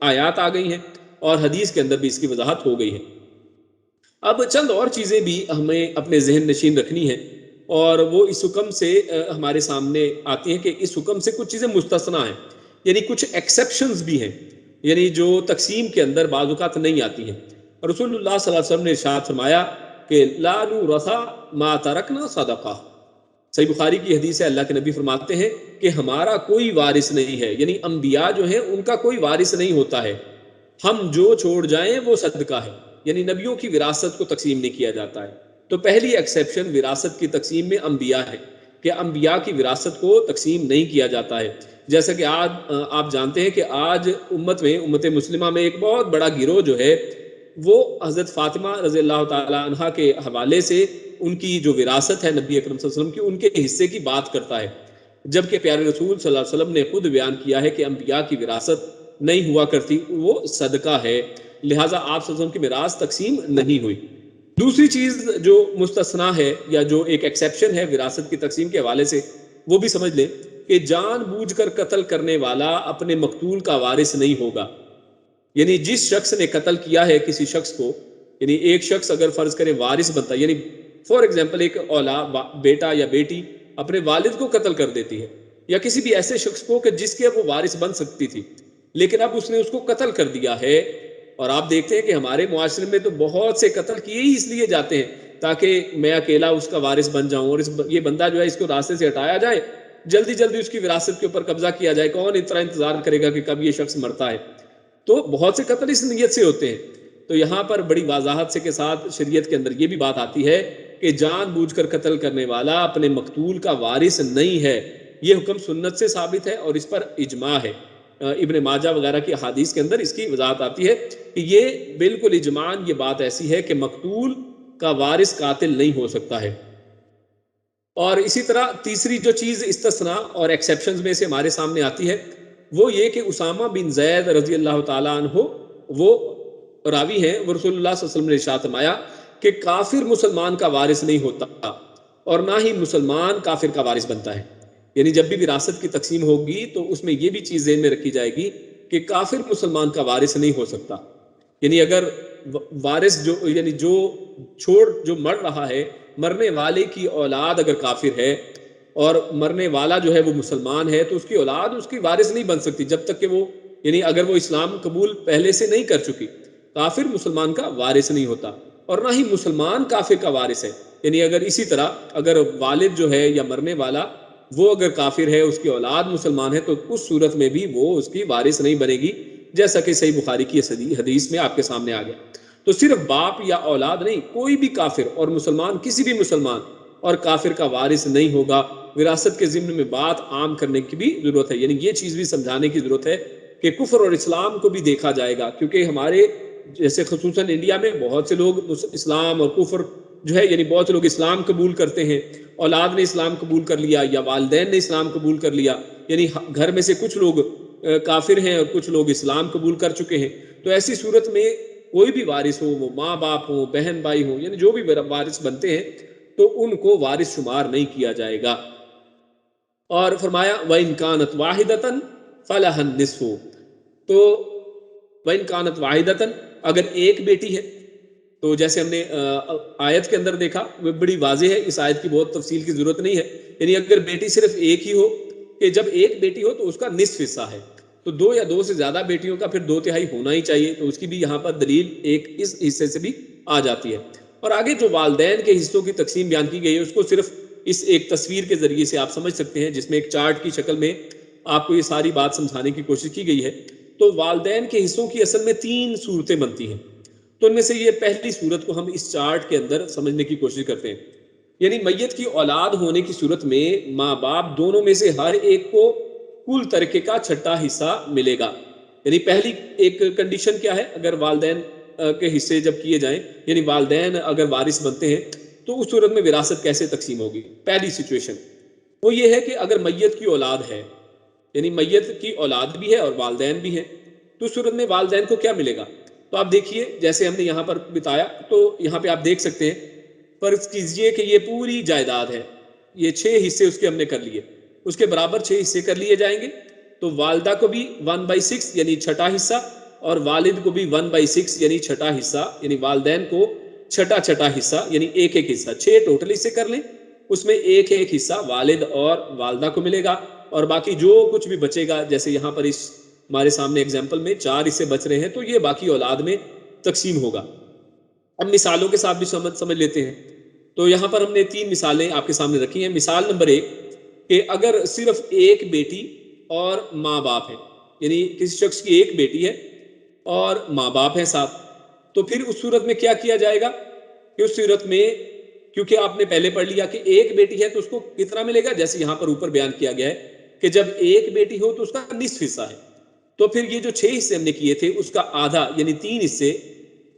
آیات آ گئی ہیں اور حدیث کے اندر بھی اس کی وضاحت ہو گئی ہے. اب چند اور چیزیں بھی ہمیں اپنے ذہن نشین رکھنی ہیں، اور وہ اس حکم سے ہمارے سامنے آتی ہیں کہ اس حکم سے کچھ چیزیں مستثنا ہیں، یعنی کچھ ایکسیپشنز بھی ہیں، یعنی جو تقسیم کے اندر بعض اوقات نہیں آتی ہیں. رسول اللہ صلی اللہ علیہ وسلم نے ارشاد فرمایا کہ لا نورث ما ترکنا صدقہ. صحیح بخاری کی حدیث ہے، اللہ کے نبی فرماتے ہیں کہ ہمارا کوئی وارث نہیں ہے، یعنی انبیاء جو ہیں ان کا کوئی وارث نہیں ہوتا ہے، ہم جو چھوڑ جائیں وہ صدقہ ہے. یعنی نبیوں کی وراثت کو تقسیم نہیں کیا جاتا ہے. تو پہلی ایکسیپشن وراثت کی تقسیم میں انبیاء ہے کہ انبیاء کی وراثت کو تقسیم نہیں کیا جاتا ہے. جیسا کہ آج آپ جانتے ہیں کہ آج امت مسلمہ میں ایک بہت بڑا گروہ جو ہے وہ حضرت فاطمہ رضی اللہ تعالی عنہا کے حوالے سے ان کی جو وراثت ہے نبی اکرم صلی اللہ علیہ وسلم کی، ان کے حصے کی بات کرتا ہے، جبکہ پیارے رسول صلی اللہ علیہ وسلم نے خود بیان کیا ہے کہ انبیاء کی وراثت نہیں ہوا کرتی، وہ صدقہ ہے. لہٰذا آپ صلی اللہ علیہ وسلم کی میراث تقسیم نہیں ہوئی. دوسری چیز جو مستثنا ہے یا جو ایک ایکسیپشن ہے وراثت کی تقسیم کے حوالے سے، وہ بھی سمجھ لیں کہ جان بوجھ کر قتل کرنے والا اپنے مقتول کا وارث نہیں ہوگا. یعنی جس شخص نے قتل کیا ہے کسی شخص کو، یعنی ایک شخص اگر فرض کرے وارث بنتا ہے، یعنی فار ایگزامپل ایک اولاد بیٹا یا بیٹی اپنے والد کو قتل کر دیتی ہے، یا کسی بھی ایسے شخص کو کہ جس کے وہ وارث بن سکتی تھی لیکن اب اس نے اس کو قتل کر دیا ہے. اور آپ دیکھتے ہیں کہ ہمارے معاشرے میں تو بہت سے قتل کیے ہی اس لیے جاتے ہیں تاکہ میں اکیلا اس کا وارث بن جاؤں، اور یہ بندہ جو ہے اس کو راستے سے ہٹایا جائے، جلدی جلدی اس کی وراثت کے اوپر قبضہ کیا جائے. کون اتنا انتظار کرے گا کہ کب یہ شخص مرتا ہے؟ تو بہت سے قتل اس نیت سے ہوتے ہیں. تو یہاں پر بڑی وضاحت سے کے ساتھ شریعت کے اندر یہ بھی بات آتی ہے کہ جان بوجھ کر قتل کرنے والا اپنے مقتول کا وارث نہیں ہے. یہ حکم سنت سے ثابت ہے اور اس پر اجماع ہے. ابن ماجہ وغیرہ کی احادیث کے اندر اس کی وضاحت آتی ہے کہ یہ بالکل اجماعاً یہ بات ایسی ہے کہ مقتول کا وارث قاتل نہیں ہو سکتا ہے. اور اسی طرح تیسری جو چیز استثناء اور ایکسیپشنز میں سے ہمارے سامنے آتی ہے وہ یہ کہ اسامہ بن زید رضی اللہ تعالیٰ عنہ وہ راوی ہیں، وہ رسول اللہ صلی اللہ علیہ وسلم نے ارشاد فرمایا کہ کافر مسلمان کا وارث نہیں ہوتا اور نہ ہی مسلمان کافر کا وارث بنتا ہے. یعنی جب بھی وراثت کی تقسیم ہوگی تو اس میں یہ بھی چیز ذہن میں رکھی جائے گی کہ کافر مسلمان کا وارث نہیں ہو سکتا. یعنی اگر وارث جو مر رہا ہے، مرنے والے کی اولاد اگر کافر ہے اور مرنے والا جو ہے وہ مسلمان ہے تو اس کی اولاد اس کی وارث نہیں بن سکتی جب تک کہ وہ یعنی اگر وہ اسلام قبول پہلے سے نہیں کر چکی. کافر مسلمان کا وارث نہیں ہوتا اور نہ ہی مسلمان کافر کا وارث ہے. یعنی اگر اسی طرح اگر والد جو ہے یا مرنے والا وہ اگر کافر ہے اس کی اولاد مسلمان ہے تو اس صورت میں بھی وہ اس کی وارث نہیں بنے گی, جیسا کہ صحیح بخاری کی حدیث میں آپ کے سامنے آ گیا. تو صرف باپ یا اولاد نہیں, کوئی بھی کافر اور مسلمان کسی بھی مسلمان اور کافر کا وارث نہیں ہوگا. وراثت کے ضمن میں بات عام کرنے کی بھی ضرورت ہے, یعنی یہ چیز بھی سمجھانے کی ضرورت ہے کہ کفر اور اسلام کو بھی دیکھا جائے گا, کیونکہ ہمارے جیسے خصوصاً انڈیا میں بہت سے لوگ اسلام اور کفر جو ہے یعنی بہت سے لوگ اسلام قبول کرتے ہیں, اولاد نے اسلام قبول کر لیا یا والدین نے اسلام قبول کر لیا, یعنی گھر میں سے کچھ لوگ کافر ہیں اور کچھ لوگ اسلام قبول کر چکے ہیں. تو ایسی صورت میں کوئی بھی وارث ہو, وہ ماں باپ ہو, بہن بھائی ہو, یعنی جو بھی وارث بنتے ہیں تو ان کو وارث شمار نہیں کیا جائے گا. اور فرمایا وَإِن كَانَتْ وَاحِدَةً فَلَهَا النِّصْفُ, تو وَإِن كَانَتْ وَاحِدَةً اگر ایک بیٹی ہے, تو جیسے ہم نے آیت کے اندر دیکھا وہ بڑی واضح ہے, اس آیت کی بہت تفصیل کی ضرورت نہیں ہے. یعنی اگر بیٹی صرف ایک ہی ہو کہ جب ایک بیٹی ہو تو اس کا نصف حصہ ہے, تو دو یا دو سے زیادہ بیٹیوں کا پھر 2/3 ہونا ہی چاہیے, تو اس کی بھی یہاں پر دلیل ایک اس حصے سے بھی آ جاتی ہے. اور آگے جو والدین کے حصوں کی تقسیم بیان کی گئی ہے اس کو صرف اس ایک تصویر کے ذریعے سے آپ سمجھ سکتے ہیں, جس میں ایک چارٹ کی شکل میں آپ کو یہ ساری بات سمجھانے کی کوشش کی گئی ہے. تو والدین کے حصوں کی اصل میں 3 صورتیں بنتی ہیں, تو ان میں سے یہ پہلی صورت کو ہم اس چارٹ کے اندر سمجھنے کی کوشش کرتے ہیں. یعنی میت کی اولاد ہونے کی صورت میں ماں باپ دونوں میں سے ہر ایک کو کل ترکے کا چھٹا حصہ ملے گا. یعنی پہلی ایک کنڈیشن کیا ہے, اگر والدین کے حصے جب کیے جائیں, یعنی والدین اگر وارث بنتے ہیں تو اس صورت میں وراثت کیسے تقسیم ہوگی. پہلی سچویشن وہ یہ ہے کہ اگر میت کی اولاد ہے, یعنی میت کی اولاد بھی ہے اور والدین بھی ہیں, تو اس صورت میں والدین کو کیا ملے گا. تو آپ دیکھیے جیسے ہم نے یہاں پر بتایا, تو یہاں پہ آپ دیکھ سکتے ہیں, فرض کیجئے کہ یہ پوری جائیداد ہے, یہ 6 حصے اس کے ہم نے کر لیے, اس کے برابر 6 حصے کر لیے جائیں گے. تو والدہ کو بھی 1/6 یعنی چھٹا حصہ, اور والد کو بھی 1/6 یعنی چھٹا حصہ, یعنی والدین کو چھٹا حصہ یعنی ایک حصہ. 6 ٹوٹل حصے کر لیں, اس میں ایک حصہ والد اور والدہ کو ملے گا, اور باقی جو کچھ بھی بچے گا, جیسے یہاں پر اس ہمارے سامنے ایگزامپل میں 4 حصے بچ رہے ہیں, تو یہ باقی اولاد میں تقسیم ہوگا. اب مثالوں کے ساتھ بھی سمجھ لیتے ہیں. تو یہاں پر ہم نے 3 مثالیں آپ کے سامنے رکھی ہیں. مثال نمبر 1 کہ اگر صرف ایک بیٹی اور ماں باپ ہے, یعنی کسی شخص کی ایک بیٹی ہے اور ماں باپ ہیں ساتھ, تو پھر اس صورت میں کیا کیا جائے گا کہ اس صورت میں کیونکہ آپ نے پہلے پڑھ لیا کہ ایک بیٹی ہے تو اس کو کتنا ملے گا, جیسے یہاں پر اوپر بیان کیا گیا ہے کہ جب ایک بیٹی ہو تو اس کا نصف حصہ ہے. تو پھر یہ جو 6 حصے ہم نے کیے تھے اس کا آدھا یعنی 3 حصے,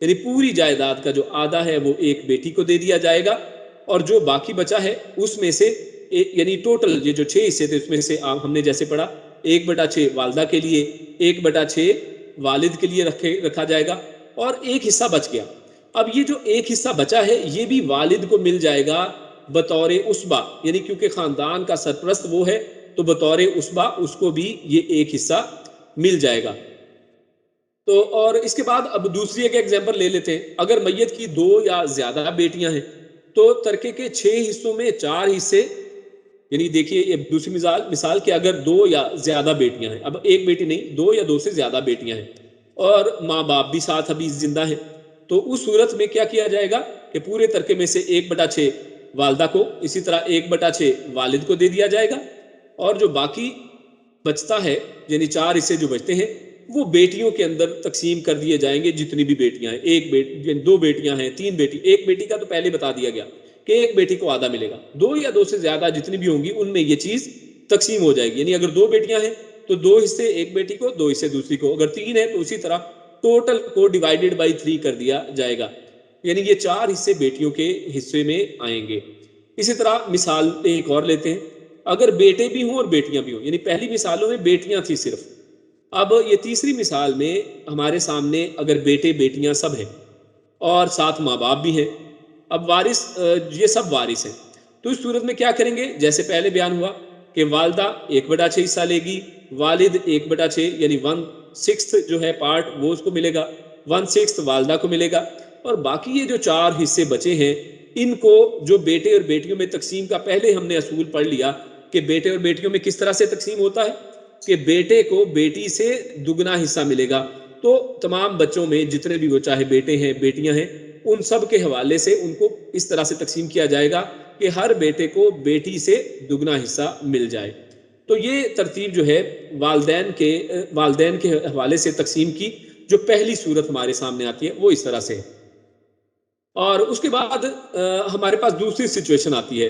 یعنی پوری جائیداد کا جو آدھا ہے وہ ایک بیٹی کو دے دیا جائے گا, اور جو باقی بچا ہے اس میں سے یعنی ٹوٹل یہ جو 6 حصے تھے اس میں سے ہم نے جیسے پڑھا 1/6 والدہ کے لیے, 1/6 والد کے لیے رکھا جائے گا, اور ایک حصہ بچ گیا. اب یہ جو ایک حصہ بچا ہے یہ بھی والد کو مل جائے گا بطور عصبہ, یعنی کیونکہ خاندان کا سرپرست وہ ہے تو بطور عصبہ اس کو بھی یہ ایک حصہ مل جائے گا. تو اور اس کے بعد اب دوسری ایک ایگزامپل لے لیتے ہیں. اگر میت کی 2 یا زیادہ بیٹیاں ہیں تو ترکے کے 6 حصوں میں 4 حصے, یعنی دیکھیے یہ دوسری مثال کہ اگر 2 یا زیادہ بیٹیاں ہیں, اب ایک بیٹی نہیں 2 یا 2 سے زیادہ بیٹیاں ہیں, اور ماں باپ بھی ساتھ ابھی زندہ ہیں, تو اس صورت میں کیا کیا جائے گا کہ پورے ترکے میں سے 1/6 والدہ کو, اسی طرح 1/6 والد کو دے دیا جائے گا, اور جو باقی بچتا ہے یعنی 4 حصے جو بچتے ہیں وہ بیٹیوں کے اندر تقسیم کر دیے جائیں گے. جتنی بھی بیٹیاں ہیں, ایک بیٹی 2 بیٹیاں ہیں 3 بیٹی, ایک بیٹی کا تو پہلے بتا دیا گیا کہ ایک بیٹی کو آدھا ملے گا, 2 یا 2 سے زیادہ جتنی بھی ہوں گی ان میں یہ چیز تقسیم ہو جائے گی. یعنی اگر 2 بیٹیاں ہیں تو 2 حصے ایک بیٹی کو, 2 حصے دوسری کو, اگر 3 ہے تو اسی طرح ٹوٹل کو ڈیوائیڈڈ بائی 3 کر دیا جائے گا, یعنی یہ 4 حصے بیٹیوں کے حصے میں آئیں گے. اسی طرح مثال ایک اور لیتے ہیں, اگر بیٹے بھی ہوں اور بیٹیاں بھی ہوں, یعنی پہلی مثالوں میں بیٹیاں تھیں صرف, اب یہ تیسری مثال میں ہمارے سامنے اگر بیٹے بیٹیاں سب ہیں اور ساتھ ماں باپ بھی ہیں, اب وارث یہ سب وارث ہیں, تو اس صورت میں کیا کریں گے, جیسے پہلے بیان ہوا کہ والدہ 1/6 حصہ لے گی, والد 1/6 یعنی 1/6 جو ہے پارٹ وہ اس کو ملے گا, 1/6 والدہ کو ملے گا, اور باقی یہ جو 4 حصے بچے ہیں ان کو جو بیٹے اور بیٹیوں میں تقسیم کا پہلے ہم نے اصول پڑھ لیا کہ بیٹے اور بیٹیوں میں کس طرح سے تقسیم ہوتا ہے کہ بیٹے کو بیٹی سے دگنا حصہ ملے گا. تو تمام بچوں میں جتنے بھی وہ چاہے بیٹے ہیں بیٹیاں ہیں ان سب کے حوالے سے ان کو اس طرح سے تقسیم کیا جائے گا کہ ہر بیٹے کو بیٹی سے دگنا حصہ مل جائے. تو یہ ترتیب جو ہے والدین کے حوالے سے تقسیم کی جو پہلی صورت ہمارے سامنے آتی ہے وہ اس طرح سے ہے. اور اس کے بعد ہمارے پاس دوسری سچویشن آتی ہے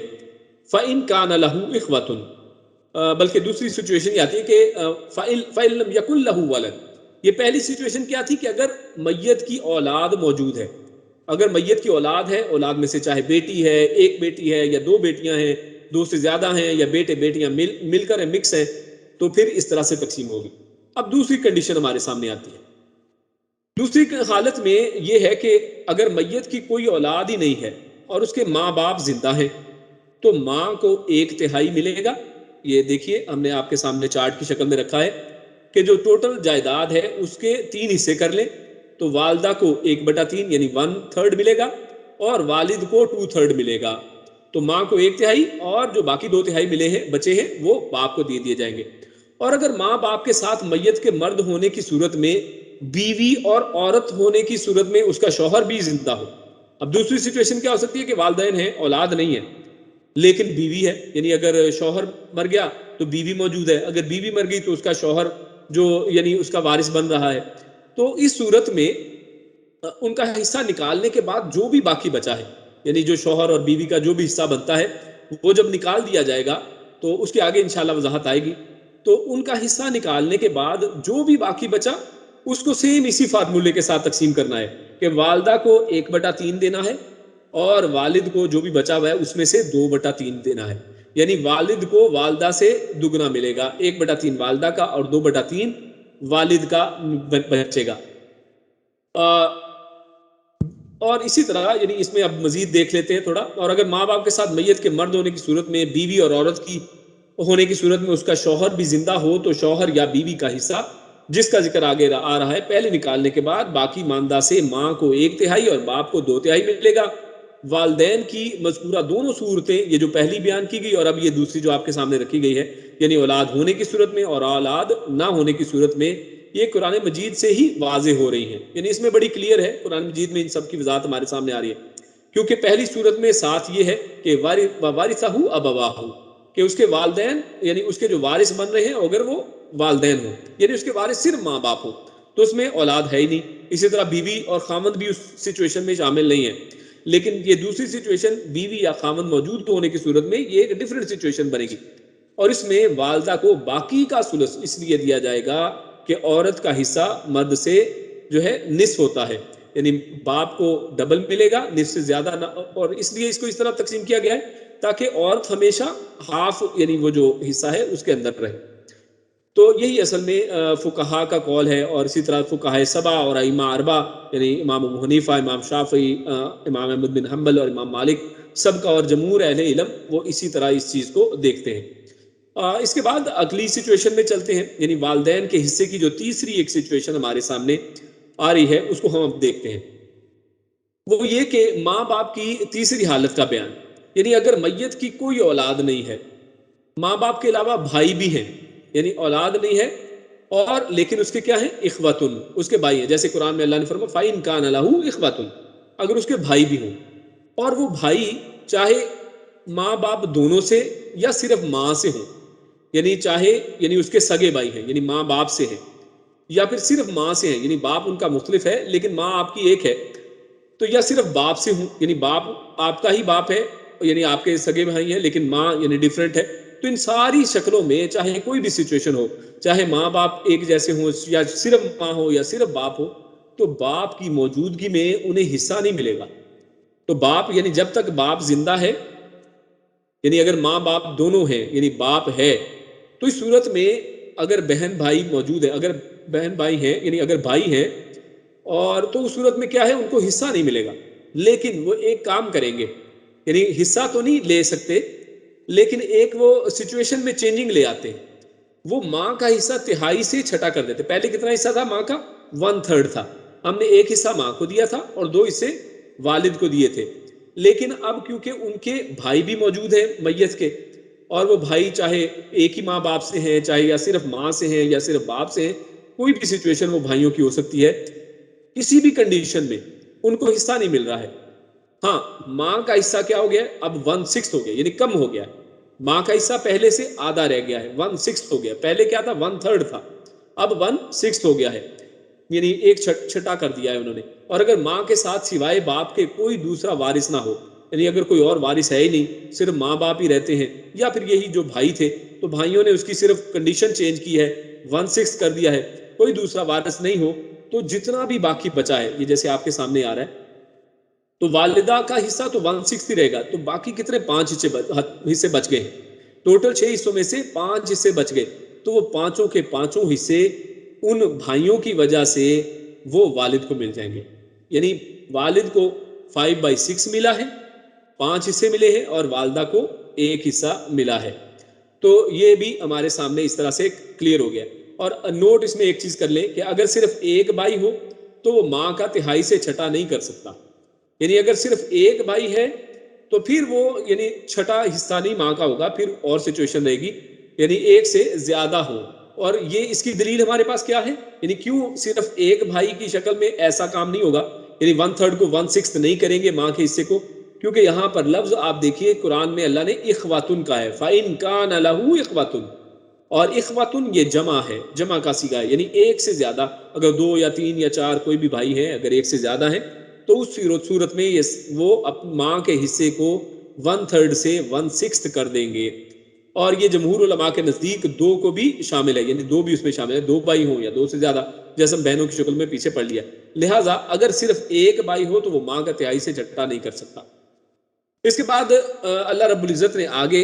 فَإِن كَانَ لَهُ إِخْوَةٌ، بلکہ دوسری سچویشن یہ آتی ہے کہ فَإِن لَمْ يَكُنْ لَهُ وَلَدٌ. یہ پہلی سچویشن کیا تھی کہ اگر میت کی اولاد موجود ہے، اگر میت کی اولاد ہے، اولاد میں سے چاہے بیٹی ہے، ایک بیٹی ہے یا دو بیٹیاں ہیں، دو سے زیادہ ہیں یا بیٹے بیٹیاں مل کر مکس ہیں، تو پھر اس طرح سے تقسیم ہوگی. اب دوسری کنڈیشن ہمارے سامنے آتی ہے. دوسری حالت میں یہ ہے کہ اگر میت کی کوئی اولاد ہی نہیں ہے اور اس کے ماں باپ زندہ ہیں تو ماں کو 1/3 ملے گا. یہ دیکھیے ہم نے آپ کے سامنے چارٹ کی شکل میں رکھا ہے کہ جو ٹوٹل جائیداد ہے اس کے 3 حصے کر لیں تو والدہ کو 1/3 یعنی 1/3 ملے گا اور والد کو 2/3 ملے گا. تو ماں کو 1/3 اور جو باقی 2/3 ملے ہیں بچے ہیں وہ باپ کو دے دیے جائیں گے. اور اگر ماں باپ کے ساتھ میت کے مرد ہونے کی صورت میں بیوی اور عورت ہونے کی صورت میں اس کا شوہر بھی زندہ ہو. اب دوسری سچویشن کیا ہو سکتی ہے کہ والدین ہیں، اولاد نہیں ہے لیکن بیوی ہے، یعنی اگر شوہر مر گیا تو بیوی موجود ہے، اگر بیوی مر گئی تو اس کا شوہر جو یعنی اس کا وارث بن رہا ہے. تو اس صورت میں ان کا حصہ نکالنے کے بعد جو بھی باقی بچا ہے، یعنی جو شوہر اور بیوی کا جو بھی حصہ بنتا ہے وہ جب نکال دیا جائے گا تو اس کے آگے انشاءاللہ وضاحت آئے گی. تو ان کا حصہ نکالنے کے بعد جو بھی باقی بچا اس کو سیم اسی فارمولے کے ساتھ تقسیم کرنا ہے کہ والدہ کو 1/3 دینا ہے اور والد کو جو بھی بچا ہوا ہے اس میں سے 2/3 دینا ہے. یعنی والد کو والدہ سے دگنا ملے گا، 1/3 والدہ کا اور 2/3 والد کا بچے گا. اور اسی طرح یعنی اس میں اب مزید دیکھ لیتے ہیں تھوڑا. اور اگر ماں باپ کے ساتھ میت کے مرد ہونے کی صورت میں بیوی اور عورت کی ہونے کی صورت میں اس کا شوہر بھی زندہ ہو تو شوہر یا بیوی کا حصہ جس کا ذکر آگے آ رہا ہے پہلے نکالنے کے بعد باقی ماندہ سے ماں کو 1/3 اور باپ کو 2/3 ملے گا. والدین کی مذکورہ دونوں صورتیں، یہ جو پہلی بیان کی گئی اور اب یہ دوسری جو آپ کے سامنے رکھی گئی ہے، یعنی اولاد ہونے کی صورت میں اور اولاد نہ ہونے کی صورت میں، یہ قرآن مجید سے ہی واضح ہو رہی ہیں. یعنی اس میں بڑی کلیئر ہے، قرآن مجید میں ان سب کی وضاحت ہمارے سامنے آ رہی ہے. کیونکہ پہلی صورت میں ساتھ یہ ہے کہ وارثہ ابواہ، کہ اس کے والدین یعنی اس کے جو وارث بن رہے ہیں اگر وہ والدین ہوں، یعنی اس کے وارث صرف ماں باپ ہوں، تو اس میں اولاد ہے ہی نہیں. اسی طرح بیوی اور خامند بھی اس سچویشن میں شامل نہیں ہے. لیکن یہ دوسری سچویشن بیوی یا خامند موجود ہونے کی صورت میں یہ ایک ڈیفرنٹ سچویشن بنے گی اور اس میں والدہ کو باقی کا ثلث اس لیے دیا جائے گا کہ عورت کا حصہ مرد سے جو ہے نصف ہوتا ہے، یعنی باپ کو ڈبل ملے گا، نصف سے زیادہ نہ، اور اس لیے اس کو اس طرح تقسیم کیا گیا ہے تاکہ عورت ہمیشہ ہاف یعنی وہ جو حصہ ہے اس کے اندر رہے. تو یہی اصل میں فقہا کا قول ہے. اور اسی طرح فقہائے سبع اور ائمہ اربع یعنی امام ابو حنیفہ، امام شافعی، امام احمد بن حنبل اور امام مالک، سب کا اور جمہور اہل علم وہ اسی طرح اس چیز کو دیکھتے ہیں. اس کے بعد اگلی سچویشن میں چلتے ہیں، یعنی والدین کے حصے کی جو تیسری ایک سچویشن ہمارے سامنے آ رہی ہے اس کو ہم اب دیکھتے ہیں. وہ یہ کہ ماں باپ کی تیسری حالت کا بیان، یعنی اگر میت کی کوئی اولاد نہیں ہے، ماں باپ کے علاوہ بھائی بھی ہیں، یعنی اولاد نہیں ہے اور لیکن اس کے کیا ہیں، اخوتن، اس کے بھائی ہیں. جیسے قرآن میں اللہ نے فرمایا فَإِن كَانَ لَهُ اخوتن، اگر اس کے بھائی بھی ہوں اور وہ بھائی چاہے ماں باپ دونوں سے یا صرف ماں سے ہوں، یعنی چاہے یعنی اس کے سگے بھائی ہیں یعنی ماں باپ سے ہیں، یا پھر صرف ماں سے ہیں یعنی باپ ان کا مختلف ہے لیکن ماں آپ کی ایک ہے، تو یا صرف باپ سے ہوں یعنی باپ آپ کا ہی باپ ہے یعنی آپ کے سگے بھائی ہیں لیکن ماں یعنی ڈیفرنٹ ہے. تو ان ساری شکلوں میں چاہے کوئی بھی سچویشن ہو، چاہے ماں باپ ایک جیسے ہوں یا صرف ماں ہو یا صرف باپ ہو، تو باپ کی موجودگی میں انہیں حصہ نہیں ملے گا. تو باپ یعنی جب تک باپ زندہ ہے، یعنی اگر ماں باپ دونوں ہیں یعنی باپ ہے، تو اس صورت میں اگر بہن بھائی موجود ہے، اگر بہن بھائی ہیں یعنی اگر بھائی ہیں اور تو اس صورت میں کیا ہے، ان کو حصہ نہیں ملے گا. لیکن وہ ایک کام کریں گے، یعنی حصہ تو نہیں لے سکتے لیکن ایک وہ سچویشن میں چینجنگ لے آتے ہیں. وہ ماں کا حصہ 1/3 سے چھٹا کر دیتے. پہلے کتنا حصہ تھا ماں کا؟ 1/3 تھا. ہم نے ایک حصہ ماں کو دیا تھا اور 2 حصے والد کو دیے تھے. لیکن اب کیونکہ ان کے بھائی بھی موجود ہیں میت کے اور وہ بھائی چاہے ایک ہی ماں باپ سے ہیں، چاہے یا صرف ماں سے ہیں یا صرف باپ سے ہیں، کوئی بھی سچویشن وہ بھائیوں کی ہو سکتی ہے، کسی بھی کنڈیشن میں ان کو حصہ نہیں مل رہا ہے۔ ہاں، ماں کا حصہ کیا ہو گیا؟ اب 1/6 ہو گیا، یعنی کم ہو گیا۔ ماں کا حصہ پہلے سے آدھا رہ گیا ہے، 1/6 ہو گیا۔ پہلے کیا تھا؟ 1/3 تھا، اب 1/6 ہو گیا ہے، یعنی ایک چھٹا کر دیا ہے انہوں نے۔ اور اگر ماں کے ساتھ سوائے باپ کے کوئی دوسرا وارث نہ ہو، یعنی اگر کوئی اور وارث ہے ہی نہیں، صرف ماں باپ ہی رہتے ہیں، یا پھر یہی جو بھائی تھے، تو بھائیوں نے اس کی صرف کنڈیشن چینج کی ہے، 1/6 کر دیا ہے، کوئی دوسرا وارث نہیں ہو، تو جتنا بھی باقی بچا ہے، یہ جیسے آپ کے سامنے آ رہا ہے، تو والدہ کا حصہ تو 1/6 ہی رہے گا، تو باقی کتنے؟ 5 حصے بچ گئے، ٹوٹل 6 حصوں میں سے 5 حصے بچ گئے، تو وہ پانچوں کے پانچوں حصے ان بھائیوں کی وجہ سے وہ والد کو مل جائیں گے۔ یعنی والد کو 5/6 ملا ہے، 5 حصے ملے ہیں، اور والدہ کو 1 حصہ ملا ہے۔ تو یہ بھی ہمارے سامنے اس طرح سے کلیئر ہو گیا۔ اور نوٹ اس میں ایک چیز کر لیں کہ اگر صرف ایک بھائی ہو تو وہ ماں کا تہائی سے چھٹا نہیں کر سکتا، یعنی اگر صرف ایک بھائی ہے تو پھر وہ یعنی چھٹا حصہ نہیں ماں کا ہوگا، پھر اور سچویشن رہے گی، یعنی ایک سے زیادہ ہو۔ اور یہ اس کی دلیل ہمارے پاس کیا ہے؟ یعنی کیوں صرف ایک بھائی کی شکل میں ایسا کام نہیں ہوگا، یعنی 1/3 کو 1/6 نہیں کریں گے ماں کے حصے کو؟ کیونکہ یہاں پر لفظ آپ دیکھیے قرآن میں اللہ نے اخواتن کا ہے، فَإِن كَانَ لَهُ اخواتن، اور اخواتن یہ جمع ہے، جمع کا صیغہ ہے، یعنی ایک سے زیادہ، اگر 2 یا 3 یا 4 کوئی بھی بھائی ہے، اگر ایک سے زیادہ ہیں، تو اس صورت میں وہ ماں کے حصے کو 1/3 سے 1/6 کر دیں گے۔ اور یہ جمہور علماء کے نزدیک 2 کو بھی شامل ہے، یعنی 2 بھی اس میں شامل ہے، 2 بھائی ہوں یا 2 سے زیادہ، جیسے ہم بہنوں کی شکل میں پیچھے پڑھ لیا۔ لہٰذا اگر صرف ایک بھائی ہو تو وہ ماں کا تہائی سے چھٹا نہیں کر سکتا۔ اس کے بعد اللہ رب العزت نے آگے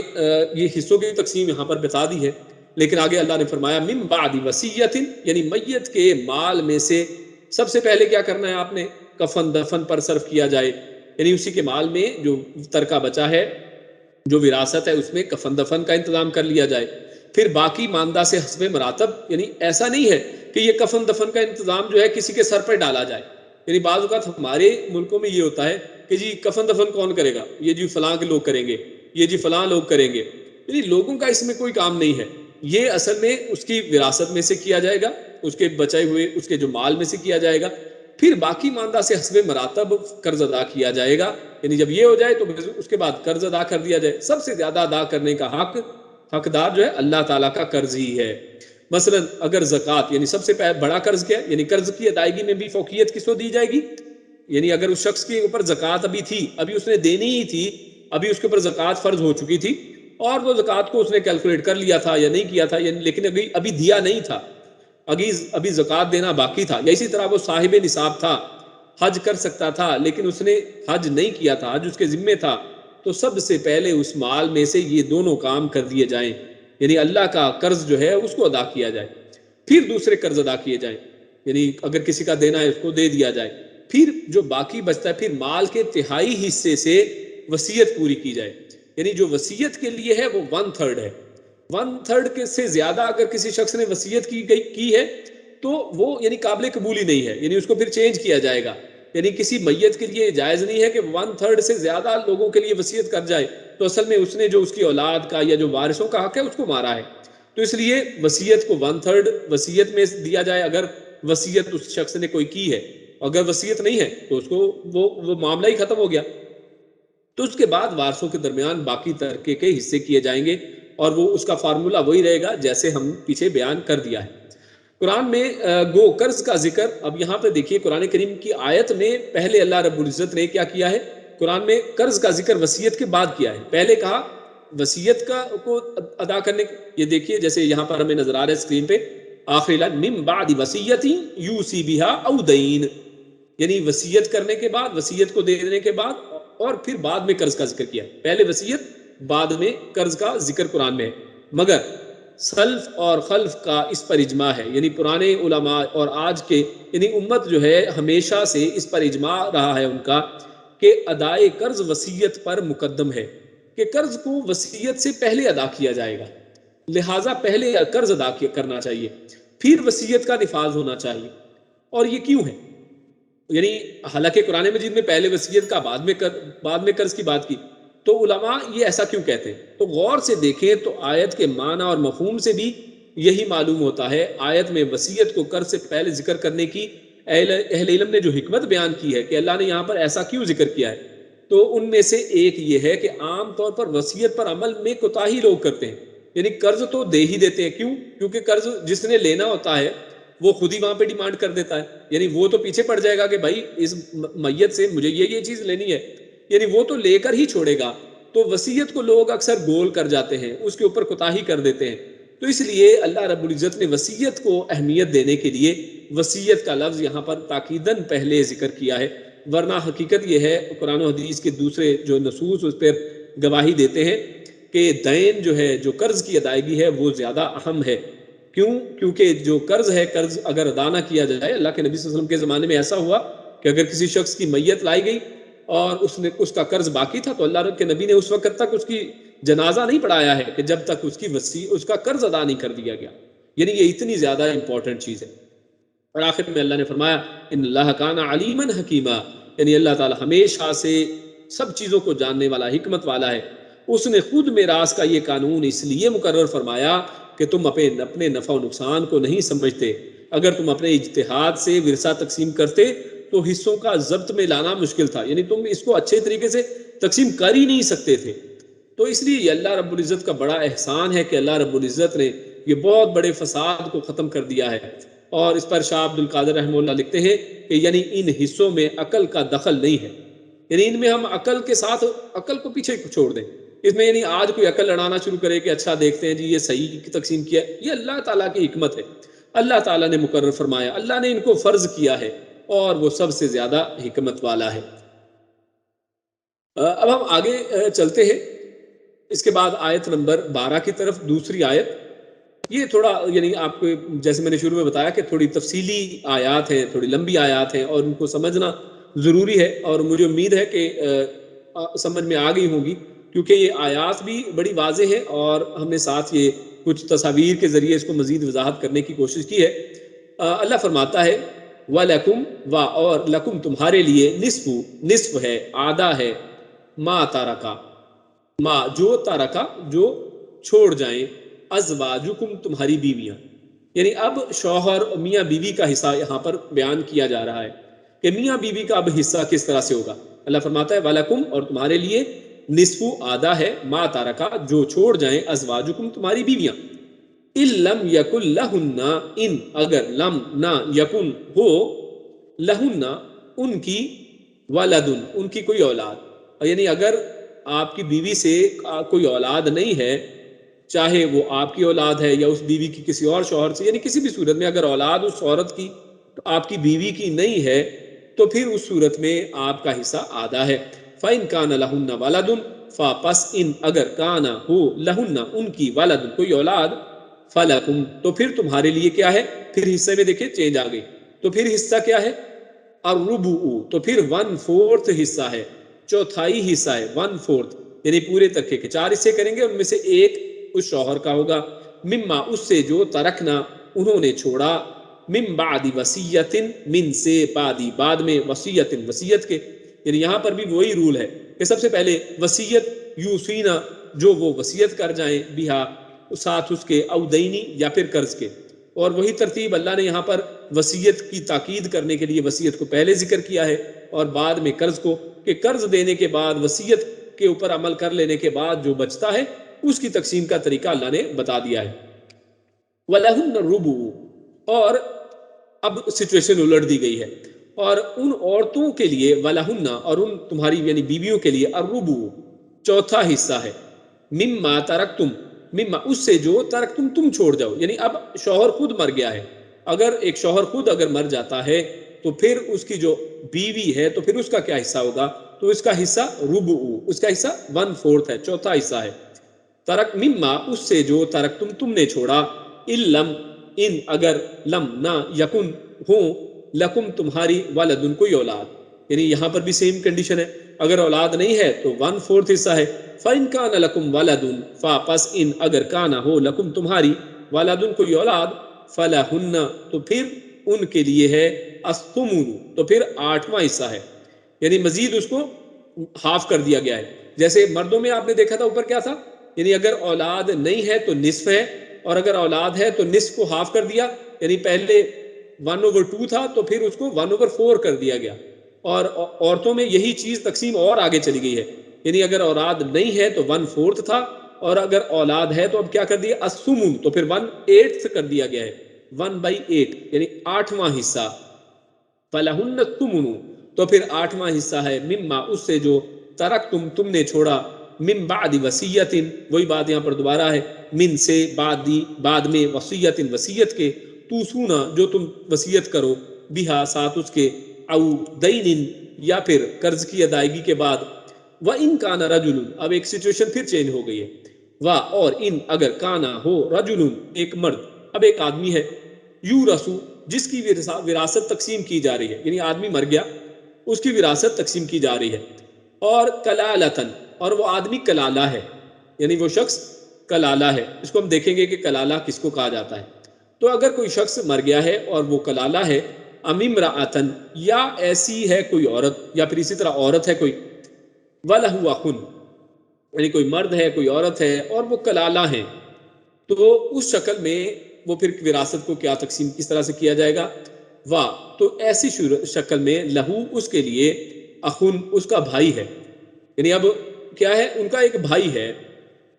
یہ حصوں کی تقسیم یہاں پر بتا دی ہے، لیکن آگے اللہ نے فرمایا من بعد وصیت، یعنی میت کے مال میں سے سب سے پہلے کیا کرنا ہے آپ نے؟ کفن دفن پر صرف کیا جائے، یعنی اسی کے مال میں جو ترکہ بچا ہے، جو وراثت ہے، اس میں کفن دفن کا انتظام کر لیا جائے۔ پھر باقی ماندہ سے حسب مراتب، یعنی ایسا نہیں ہے کہ یہ کفن دفن کا انتظام جو ہے کسی کے سر پر ڈالا جائے، یعنی بعض اوقات ہمارے ملکوں میں یہ ہوتا ہے کہ جی کفن دفن کون کرے گا؟ یہ جی فلاں کے لوگ کریں گے، یہ جی فلاں لوگ کریں گے، یعنی لوگوں کا اس میں کوئی کام نہیں ہے۔ یہ اصل میں اس کی وراثت میں سے کیا جائے گا، اس کے بچے ہوئے اس کے جو مال میں سے کیا جائے گا، پھر باقی ماندہ سے حسب مراتب قرض ادا کیا جائے گا، یعنی جب یہ ہو جائے تو اس کے بعد قرض ادا کر دیا جائے۔ سب سے زیادہ ادا کرنے کا حقدار جو ہے اللہ تعالیٰ کا قرض ہی ہے۔ مثلا اگر زکوٰۃ، یعنی سب سے بڑا قرض کیا ہے؟ یعنی قرض کی ادائیگی میں بھی فوقیت کس کو دی جائے گی؟ یعنی اگر اس شخص کے اوپر زکوٰۃ ابھی تھی، ابھی اس نے دینی ہی تھی، ابھی اس کے اوپر زکوٰۃ فرض ہو چکی تھی، اور وہ زکوٰۃ کو اس نے کیلکولیٹ کر لیا تھا یا نہیں کیا تھا، لیکن ابھی دیا نہیں تھا، ابھی زکوٰۃ دینا باقی تھا، یا اسی طرح وہ صاحب نصاب تھا، حج کر سکتا تھا لیکن اس نے حج نہیں کیا تھا، حج اس کے ذمے تھا، تو سب سے پہلے اس مال میں سے یہ دونوں کام کر دیے جائیں، یعنی اللہ کا قرض جو ہے اس کو ادا کیا جائے، پھر دوسرے قرض ادا کیے جائیں، یعنی اگر کسی کا دینا ہے اس کو دے دیا جائے، پھر جو باقی بچتا ہے پھر مال کے تہائی حصے سے وصیت پوری کی جائے، یعنی جو وصیت کے لیے ہے وہ 1/3 ہے، 1/3 سے زیادہ اگر کسی شخص نے وصیت کی ہے تو وہ یعنی قابل قبول ہی نہیں ہے، یعنی اس کو پھر چینج کیا جائے گا، یعنی کسی میت کے لیے جائز نہیں ہے کہ 1/3 سے زیادہ لوگوں کے لیے وصیت کر جائے، تو اصل میں اس نے جو اس کی اولاد کا یا جو وارثوں کا حق ہے اس کو مارا ہے، تو اس لیے وصیت کو 1/3 وصیت میں دیا جائے اگر وصیت اس شخص نے کوئی کی ہے، اگر وصیت نہیں ہے تو اس کو وہ معاملہ ہی ختم ہو گیا، تو اس کے بعد وارثوں کے درمیان باقی ترکے کے حصے کیے جائیں گے، اور وہ اس کا فارمولا وہی رہے گا جیسے ہم پیچھے بیان کر دیا ہے۔ قرآن میں گو قرض کا ذکر، اب یہاں پہ دیکھیے قرآن کریم کی آیت میں پہلے اللہ رب العزت نے کیا کیا ہے؟ قرآن میں قرض کا ذکر وصیت کے بعد کیا ہے، پہلے کہا وصیت کو ادا کرنے، یہ دیکھیے جیسے یہاں پر ہمیں نظر آ رہا ہے اسکرین پہ، آخری لائن من بعد وصیت یوصی بها او دین، یعنی وصیت کرنے کے بعد، وصیت کو دے دینے کے بعد، اور پھر بعد میں قرض کا ذکر کیا، پہلے وصیت بعد میں قرض کا ذکر قرآن میں ہے، مگر سلف اور خلف کا اس پر اجماع ہے، یعنی پرانے علماء اور آج کے یعنی امت جو ہے ہمیشہ سے اس پر اجماع رہا ہے ان کا کہ ادائے قرض وصیت پر مقدم ہے، کہ قرض کو وصیت سے پہلے ادا کیا جائے گا، لہٰذا پہلے قرض ادا کرنا چاہیے، پھر وصیت کا نفاذ ہونا چاہیے۔ اور یہ کیوں ہے؟ یعنی حالانکہ قرآن مجید میں پہلے وصیت کا بعد میں قرض کی بات کی، تو علماء یہ ایسا کیوں کہتے ہیں؟ تو غور سے دیکھیں تو آیت کے معنی اور مفہوم سے بھی یہی معلوم ہوتا ہے۔ آیت میں وصیت کو قرض سے پہلے ذکر کرنے کی اہل علم نے جو حکمت بیان کی ہے کہ اللہ نے یہاں پر ایسا کیوں ذکر کیا ہے، تو ان میں سے ایک یہ ہے کہ عام طور پر وصیت پر عمل میں کوتاہی لوگ کرتے ہیں، یعنی قرض تو دے ہی دیتے ہیں۔ کیوں؟ کیونکہ قرض جس نے لینا ہوتا ہے وہ خود ہی وہاں پہ ڈیمانڈ کر دیتا ہے، یعنی وہ تو پیچھے پڑ جائے گا کہ بھائی اس میت سے مجھے یہ چیز لینی ہے، یعنی وہ تو لے کر ہی چھوڑے گا۔ تو وصیت کو لوگ اکثر گول کر جاتے ہیں، اس کے اوپر کوتاہی کر دیتے ہیں۔ تو اس لیے اللہ رب العزت نے وصیت کو اہمیت دینے کے لیے وصیت کا لفظ یہاں پر تاکیداً پہلے ذکر کیا ہے، ورنہ حقیقت یہ ہے قرآن و حدیث کے دوسرے جو نصوص اس پر گواہی دیتے ہیں کہ دین جو ہے، جو قرض کی ادائیگی ہے وہ زیادہ اہم ہے۔ کیوں؟ کیونکہ جو قرض ہے، قرض اگر ادا نہ کیا جائے، اللہ کے نبی صلی اللہ علیہ وسلم کے زمانے میں ایسا ہوا کہ اگر کسی شخص کی میت لائی گئی اور اس کا قرض باقی تھا تو اللہ کے نبی نے اس وقت تک اس کی جنازہ نہیں پڑھایا ہے کہ جب تک اس کا قرض ادا نہیں کر دیا گیا، یعنی یہ اتنی زیادہ امپورٹنٹ چیز ہے۔ اور آخر میں اللہ نے فرمایا ان اللہ کان علیما حکیما، یعنی اللہ تعالی ہمیشہ سے سب چیزوں کو جاننے والا، حکمت والا ہے۔ اس نے خود میراث کا یہ قانون اس لیے مقرر فرمایا کہ تم اپنے نفع و نقصان کو نہیں سمجھتے۔ اگر تم اپنے اجتہاد سے ورثہ تقسیم کرتے تو حصوں کا ضبط میں لانا مشکل تھا، یعنی تم اس کو اچھے طریقے سے تقسیم کر ہی نہیں سکتے تھے۔ تو اس لیے یہ اللہ رب العزت کا بڑا احسان ہے کہ اللہ رب العزت نے یہ بہت بڑے فساد کو ختم کر دیا ہے۔ اور اس پر شاہ عبد القادر رحمہ اللہ لکھتے ہیں کہ یعنی ان حصوں میں عقل کا دخل نہیں ہے، یعنی ان میں ہم عقل کے ساتھ عقل کو پیچھے چھوڑ دیں۔ اس میں یعنی آج کوئی عقل لڑانا شروع کرے کہ اچھا دیکھتے ہیں جی یہ صحیح تقسیم کیا، یہ اللہ تعالیٰ کی حکمت ہے، اللہ تعالیٰ نے مقرر فرمایا، اللہ نے ان کو فرض کیا ہے اور وہ سب سے زیادہ حکمت والا ہے۔ اب ہم آگے چلتے ہیں، اس کے بعد آیت نمبر 12 کی طرف، دوسری آیت۔ یہ تھوڑا یعنی آپ کو جیسے میں نے شروع میں بتایا کہ تھوڑی تفصیلی آیات ہیں، تھوڑی لمبی آیات ہیں اور ان کو سمجھنا ضروری ہے، اور مجھے امید ہے کہ سمجھ میں آ گئی ہوگی، کیونکہ یہ آیات بھی بڑی واضح ہے اور ہم نے ساتھ یہ کچھ تصاویر کے ذریعے اس کو مزید وضاحت کرنے کی کوشش کی ہے۔ اللہ فرماتا ہے وَلَكُمْ اور لکم تمہارے لیے نصف ہے، آدھا ہے، ما تارکا، ما جو تارکا جو چھوڑ جائیں، ازواجکم تمہاری بیویاں، یعنی اب شوہر میاں بیوی کا حصہ یہاں پر بیان کیا جا رہا ہے کہ میاں بیوی کا اب حصہ کس طرح سے ہوگا۔ اللہ فرماتا ہے وَلَكُمْ اور تمہارے لیے نصف آدھا ہے، ما تارکا جو چھوڑ جائیں، ازواجکم تمہاری بیویاں، ان لم یکن لہن ان اگر لم نہ یکن ہو لہن ان کی ولدن ان کی کوئی اولاد، یعنی اگر آپ کی بیوی سے کوئی اولاد نہیں ہے، چاہے وہ آپ کی اولاد ہے یا اس بیوی کی کسی اور شوہر سے، یعنی کسی بھی صورت میں اگر اولاد اس عورت کی آپ کی بیوی کی نہیں ہے تو پھر اس صورت میں آپ کا حصہ آدھا ہے۔ فَإِن كَانَ لَهُنَّ وَلَدٌ پس ان اگر کانا ہو لہن ان کی ولد کوئی اولاد، فَلَكُمْ تو پھر تمہارے لیے کیا ہے، پھر حصے میں دیکھیں چینج آ گئی، تو پھر حصہ کیا ہے، الربع تو پھر 1/4 حصہ ہے، چوتھائی حصہ ہے، 1/4 یعنی پورے ترکے کے 4 حصے کریں گے، ان میں سے ایک اس شوہر کا ہوگا، مما اس سے جو ترکنا انہوں نے چھوڑا، من بعد وصیت من سے بعد میں وصیت کے، یعنی یہاں پر بھی وہی رول ہے کہ سب سے پہلے وصیت یوسینا جو وہ وصیت کر جائیں، بہا ساتھ اس کے، او دینی یا پھر قرض کے، اور وہی ترتیب اللہ نے یہاں پر وصیت کی تاکید کرنے کے لیے وصیت کو پہلے ذکر کیا ہے اور بعد میں قرض کو، کہ قرض دینے کے بعد وصیت کے اوپر عمل کر لینے کے بعد جو بچتا ہے اس کی تقسیم کا طریقہ اللہ نے بتا دیا ہے۔ وَلَهُنَّ الرُّبُعُ اور اب سچویشن الٹ دی گئی ہے، اور ان عورتوں کے لیے وَلَهُنَّ اور ان تمہاری یعنی بیویوں کے لیے الرُّبُعُ چوتھا حصہ ہے، مما ترکتم مما اس سے جو ترکتم تم چھوڑ جاؤ، یعنی اب شوہر خود مر گیا ہے، اگر ایک شوہر خود اگر مر جاتا ہے تو پھر اس کی جو بیوی ہے تو پھر اس کا کیا حصہ ہوگا، تو اس کا حصہ ربع، اس کا حصہ 1/4 ہے، چوتھا حصہ ہے، ترک مما اس سے جو ترکتم تم نے چھوڑا، لم ان اگر لم نہ یکن ہوں لکم تمہاری ولدن کوئی اولاد، یعنی یہاں پر بھی سیم کنڈیشن ہے، اگر اولاد نہیں ہے تو 1/4 حصہ ہے۔ فَإِن كَانَ لَكُمْ وَلَدٌ پس ان اگر کانا ہو لکم تمہاری ولدن کوئی اولاد، فَلَهُنَّ تو پھر ان کے لیے ہے الثُّمُنُ تو پھر 8واں حصہ ہے، یعنی مزید اس کو ہاف کر دیا گیا ہے، جیسے مردوں میں آپ نے دیکھا تھا اوپر کیا تھا، یعنی اگر اولاد نہیں ہے تو نصف ہے، اور اگر اولاد ہے تو نصف کو ہاف کر دیا، یعنی پہلے 1/2 تھا تو پھر اس کو 1/4 کر دیا گیا. اور عورتوں میں یہی چیز تقسیم اور آگے چلی گئی ہے، یعنی اگر اولاد نہیں ہے تو 1/4 تھا، اور اگر اولاد ہے تو اب کیا کر دیا الثمن، تو پھر 1/8 کر دیا گیا ہے، 1/8 یعنی 8واں حصہ. فلہن الثمن، تو پھر 8واں حصہ ہے مما، اس سے جو ترک تم نے چھوڑا، من بعد وصیت، وہی بات یہاں پر دوبارہ ہے، من سے بعد میں وصیت، وصیت کے، توسونا جو تم وصیت کرو، بہا ساتھ اس کے، او دین یا پھر قرض کی ادائیگی کے بعد. وَإِن كَانَ رَجُلٌ، اب ایک سچویشن پھر چینج ہو گئی ہے، اور ان اگر کانا ہو رجل، ایک مرد، اب ایک آدمی ہے، یورث، جس کی وراثت تقسیم کی جا رہی ہے، یعنی آدمی مر گیا اس کی وراثت تقسیم کی جا رہی ہے، اور کلالتن، اور وہ آدمی کلالہ ہے، یعنی وہ شخص کلالہ ہے. اس کو ہم دیکھیں گے کہ کلالہ کس کو کہا جاتا ہے. تو اگر کوئی شخص مر گیا ہے اور وہ کلالہ ہے، امرأتن، یا ایسی ہے کوئی عورت، یا پھر اسی طرح عورت ہے کوئی، وَلَهُ أَخٌ، یعنی کوئی مرد ہے کوئی عورت ہے اور وہ کلالہ ہیں، تو اس شکل میں وہ پھر وراثت کو کیا تقسیم کس طرح سے کیا جائے گا. تو ایسی شکل میں لہو، اس کے لیے، اخن، اس کا بھائی ہے، یعنی اب کیا ہے، ان کا ایک بھائی ہے،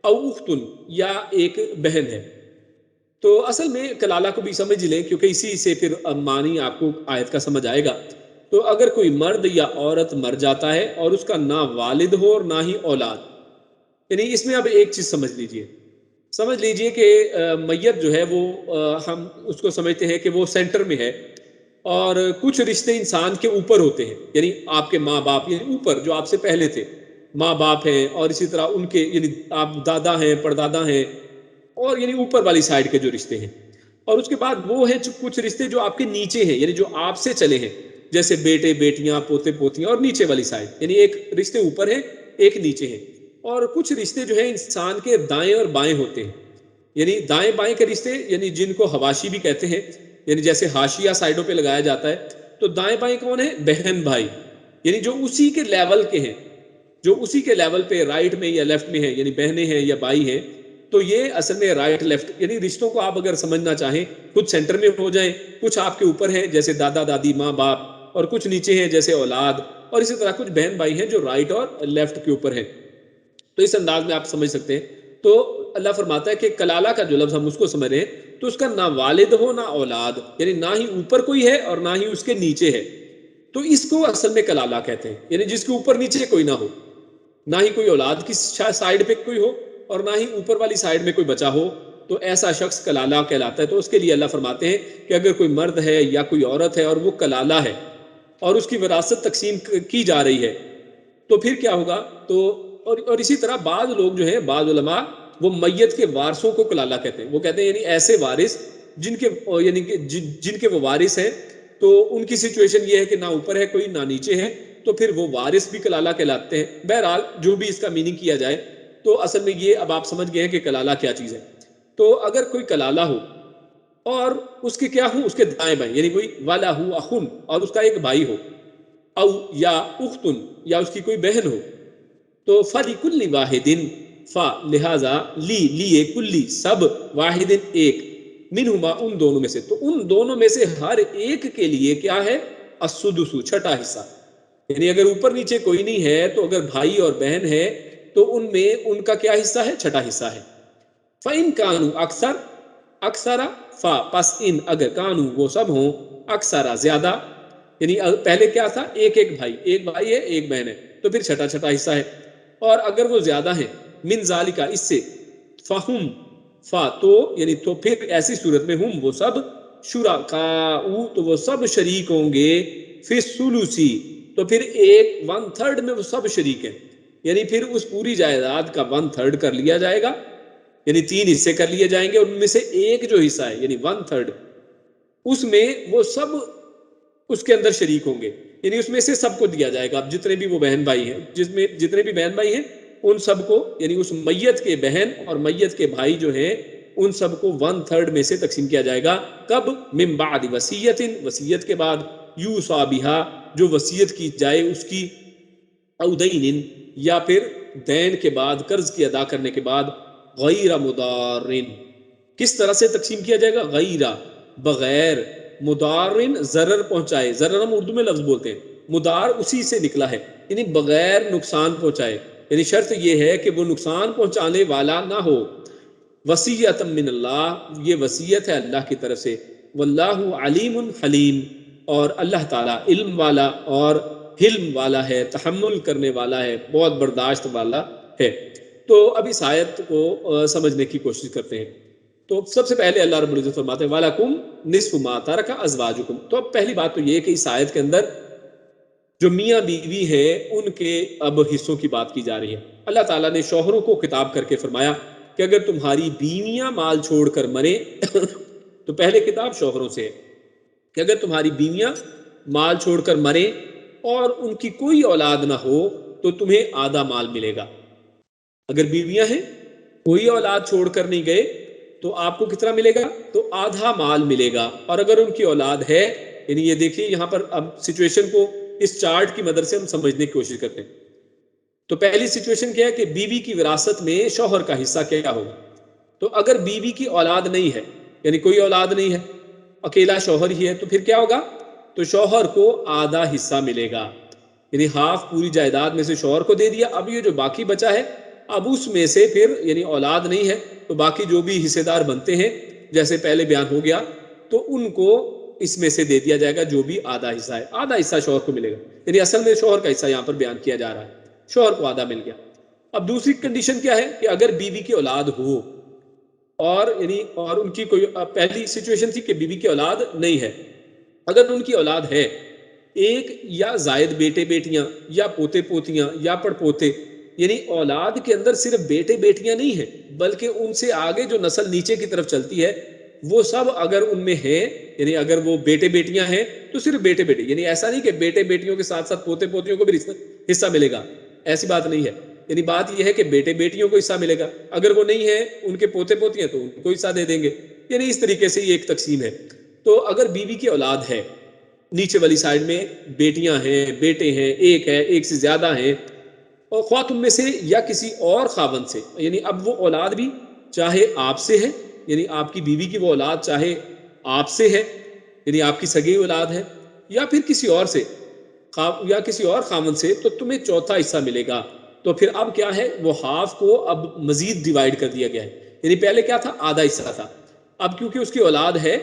او اختن، یا ایک بہن ہے. تو اصل میں کلالہ کو بھی سمجھ لیں کیونکہ اسی سے پھر معنی آپ کو آیت کا سمجھ آئے گا. تو اگر کوئی مرد یا عورت مر جاتا ہے اور اس کا نہ والد ہو اور نہ ہی اولاد، یعنی اس میں اب ایک چیز سمجھ لیجئے کہ میت جو ہے وہ ہم اس کو سمجھتے ہیں کہ وہ سینٹر میں ہے، اور کچھ رشتے انسان کے اوپر ہوتے ہیں، یعنی آپ کے ماں باپ، یعنی اوپر جو آپ سے پہلے تھے ماں باپ ہیں، اور اسی طرح ان کے یعنی آپ دادا ہیں پردادا ہیں، اور یعنی اوپر والی سائڈ کے جو رشتے ہیں. اور اس کے بعد وہ ہیں کچھ رشتے جو آپ کے نیچے ہیں، یعنی جو آپ سے چلے ہیں، جیسے بیٹے بیٹیاں پوتے پوتیاں، اور نیچے والی سائڈ، یعنی ایک رشتے اوپر ہیں ایک نیچے ہیں. اور کچھ رشتے جو ہیں انسان کے دائیں اور بائیں ہوتے ہیں، یعنی دائیں بائیں کے رشتے، یعنی جن کو حواشی بھی کہتے ہیں، یعنی جیسے حاشیہ سائڈوں پہ لگایا جاتا ہے. تو دائیں بائیں کون ہیں، بہن بھائی، یعنی جو اسی کے لیول کے ہیں، جو اسی کے لیول پہ رائٹ میں یا لیفٹ میں ہیں، یعنی بہنیں ہیں یا بھائی ہیں. تو یہ اصل میں رائٹ لیفٹ، یعنی رشتوں کو آپ اگر سمجھنا چاہیں، کچھ سینٹر میں ہو جائیں، کچھ آپ کے اوپر ہیں جیسے دادا دادی ماں باپ، اور کچھ نیچے ہیں جیسے اولاد، اور اسی طرح کچھ بہن بھائی ہیں جو رائٹ اور لیفٹ کے اوپر ہیں. تو اس انداز میں آپ سمجھ سکتے ہیں. تو اللہ فرماتا ہے کہ کلالہ کا جو لفظ ہم اس کو سمجھ رہے ہیں، تو اس کا نہ والد ہو نہ اولاد، یعنی نہ ہی اوپر کوئی ہے اور نہ ہی اس کے نیچے ہے، تو اس کو اصل میں کلالہ کہتے ہیں. یعنی جس کے اوپر نیچے کوئی نہ ہو، نہ ہی کوئی اولاد کی سائڈ پہ کوئی ہو، اور نہ ہی اوپر والی سائڈ میں کوئی بچا ہو، تو ایسا شخص کلالہ کہلاتا ہے. تو اس کے لیے اللہ فرماتے ہیں کہ اگر کوئی مرد ہے یا کوئی عورت ہے اور وہ کلالہ ہے اور اس کی وراثت تقسیم کی جا رہی ہے، تو پھر کیا ہوگا. تو اور اسی طرح بعض لوگ جو ہیں، بعض علماء، وہ میت کے وارثوں کو کلالہ کہتے ہیں. وہ کہتے ہیں یعنی ایسے وارث جن کے وہ وارث ہیں، تو ان کی سچویشن یہ ہے کہ نہ اوپر ہے کوئی نہ نیچے ہے، تو پھر وہ وارث بھی کلالہ کہلاتے ہیں. بہرحال جو بھی اس کا میننگ کیا جائے، تو اصل میں یہ اب آپ سمجھ گئے ہیں کہ کلالہ کیا چیز ہے. تو اگر کوئی کلالہ ہو اور اس کے کیا ہو، اس کے دائیں بائیں، یعنی کوئی والا ہو اخن، اور اس کا ایک بھائی ہو، او یا اختن، یا اس کی کوئی بہن ہو، تو فَلِكُلِّ وَاحِدٍ، لہذا لیے کلی سب، واحد ایک، منہما ان دونوں میں سے، تو ان دونوں میں سے ہر ایک کے لیے کیا ہے، السدس، چھٹا حصہ. یعنی اگر اوپر نیچے کوئی نہیں ہے، تو اگر بھائی اور بہن ہے تو ان میں ان کا کیا حصہ ہے، چھٹا حصہ ہے. فَإِن كَانُوا اکثر، پس ان اگر کانو وہ سب ہوں، اکثر زیادہ، یعنی پہلے کیا تھا، ایک بھائی ہے ایک بہن ہے، تو پھر چھٹا حصہ ہے. اور اگر وہ زیادہ ہیں، من ذالک، اس سے، فہم، یعنی تو پھر ایسی صورت میں ہم وہ سب، شرکاء، تو وہ سب شریک ہوں گے، فی الثلث، تو پھر 1/3 میں وہ سب شریک ہیں. یعنی پھر اس پوری جائیداد کا 1/3 کر لیا جائے گا، یعنی 3 حصے کر لیے جائیں گے، ان میں سے ایک جو حصہ ہے یعنی 1/3، اس میں وہ سب اس کے اندر شریک ہوں گے، یعنی اس میں سے سب کو دیا جائے گا. اب جتنے بھی وہ بہن بھائی ہیں، جتنے بھی بہن بھائی ہیں، ان سب کو، یعنی اس میت کے بہن اور میت کے بھائی جو ہیں، ان سب کو 1/3 میں سے تقسیم کیا جائے گا. کب، من بعد وصیت، وصیت کے بعد، یوصی بہا، جو وصیت کی جائے اس کی، او دین، یا پھر دین کے بعد، قرض کی ادا کرنے کے بعد، غیر مضارن، کس طرح سے تقسیم کیا جائے گا؟ غیر، بغیر، مضارن ضرر پہنچائے، ضرر ہم اردو میں لفظ بولتے ہیں، مضار اسی سے نکلا ہے، یعنی بغیر نقصان پہنچائے، یعنی شرط یہ ہے کہ وہ نقصان پہنچانے والا نہ ہو۔ وصیۃ من اللہ، یہ وصیت ہے اللہ کی طرف سے، واللہ علیم حلیم، اور اللہ تعالیٰ علم والا اور حلم والا ہے، تحمل کرنے والا ہے، بہت برداشت والا ہے۔ تو اب اس آیت کو سمجھنے کی کوشش کرتے ہیں۔ تو سب سے پہلے اللہ رب العزت فرماتے ہیں وَلَكُمْ نِصْفُ مَا تَرَكَ أَزْوَاجُكُمْ۔ تو اب پہلی بات تو یہ کہ اس آیت کے اندر جو میاں بیوی ہے ان کے اب حصوں کی بات کی جا رہی ہے۔ اللہ تعالیٰ نے شوہروں کو خطاب کر کے فرمایا کہ اگر تمہاری بیویاں مال چھوڑ کر مرے تو پہلے کتاب شوہروں سے ہے کہ اگر تمہاری بیویاں مال چھوڑ کر مرے اور ان کی کوئی اولاد نہ ہو تو تمہیں آدھا مال ملے گا۔ اگر بیویاں ہیں، کوئی اولاد چھوڑ کر نہیں گئے تو آپ کو کتنا ملے گا؟ تو آدھا مال ملے گا۔ اور اگر ان کی اولاد ہے، یعنی یہ دیکھیے یہاں پر اب سچویشن کو اس چارٹ کی مدد سے ہم سمجھنے کی کوشش کرتے ہیں۔ تو پہلی سچویشن کیا ہے کہ بیوی کی وراثت میں شوہر کا حصہ کیا ہوگا؟ تو اگر بیوی کی اولاد نہیں ہے، یعنی کوئی اولاد نہیں ہے، اکیلا شوہر ہی ہے، تو پھر کیا ہوگا؟ تو شوہر کو آدھا حصہ ملے گا، یعنی ہاف پوری جائیداد میں سے شوہر کو دے دیا۔ اب یہ جو باقی بچا ہے، اب اس میں سے پھر یعنی اولاد نہیں ہے تو باقی جو بھی حصے دار بنتے ہیں جیسے پہلے بیان ہو گیا، تو ان کو اس میں سے دے دیا جائے گا جو بھی آدھا حصہ ہے، آدھا حصہ شوہر کو ملے گا، یعنی اصل میں شوہر کا حصہ یہاں پر بیان کیا جا رہا ہے، شوہر کو آدھا مل گیا۔ اب دوسری کنڈیشن کیا ہے کہ اگر بیوی کی اولاد ہو اور ان کی کوئی، پہلی سچویشن تھی کہ بیوی کی اولاد نہیں ہے، اگر ان کی اولاد ہے، ایک یا زائد بیٹے بیٹیاں یا پوتے پوتیاں یا پڑپوتے، یعنی اولاد کے اندر صرف بیٹے بیٹیاں نہیں ہیں بلکہ ان سے آگے جو نسل نیچے کی طرف چلتی ہے وہ سب اگر ان میں ہے، یعنی اگر وہ بیٹے بیٹیاں ہیں تو صرف بیٹے بیٹے، یعنی ایسا نہیں کہ بیٹے بیٹیوں کے ساتھ ساتھ پوتے پوتیوں کو بھی حصہ ملے گا، ایسی بات نہیں ہے، یعنی بات یہ ہے کہ بیٹے بیٹیوں کو حصہ ملے گا، اگر وہ نہیں ہے ان کے پوتے پوتیاں تو ان کو حصہ دے دیں گے، یعنی اس طریقے سے یہ ایک تقسیم ہے۔ تو اگر بیوی کی اولاد ہے، نیچے والی سائڈ میں بیٹیاں ہیں، بیٹے ہیں، ایک ہے، ایک سے زیادہ ہیں، اور خواہ تم میں سے یا کسی اور خاوند سے، یعنی اب وہ اولاد بھی چاہے آپ سے ہے، یعنی آپ کی بیوی کی وہ اولاد چاہے آپ سے ہے، یعنی آپ کی سگی اولاد ہے، یا پھر کسی اور سے، یا کسی اور خاوند سے، تو تمہیں چوتھا حصہ ملے گا۔ تو پھر اب کیا ہے، وہ ہاف کو اب مزید ڈیوائیڈ کر دیا گیا ہے، یعنی پہلے کیا تھا؟ آدھا حصہ تھا، اب کیونکہ اس کی اولاد ہے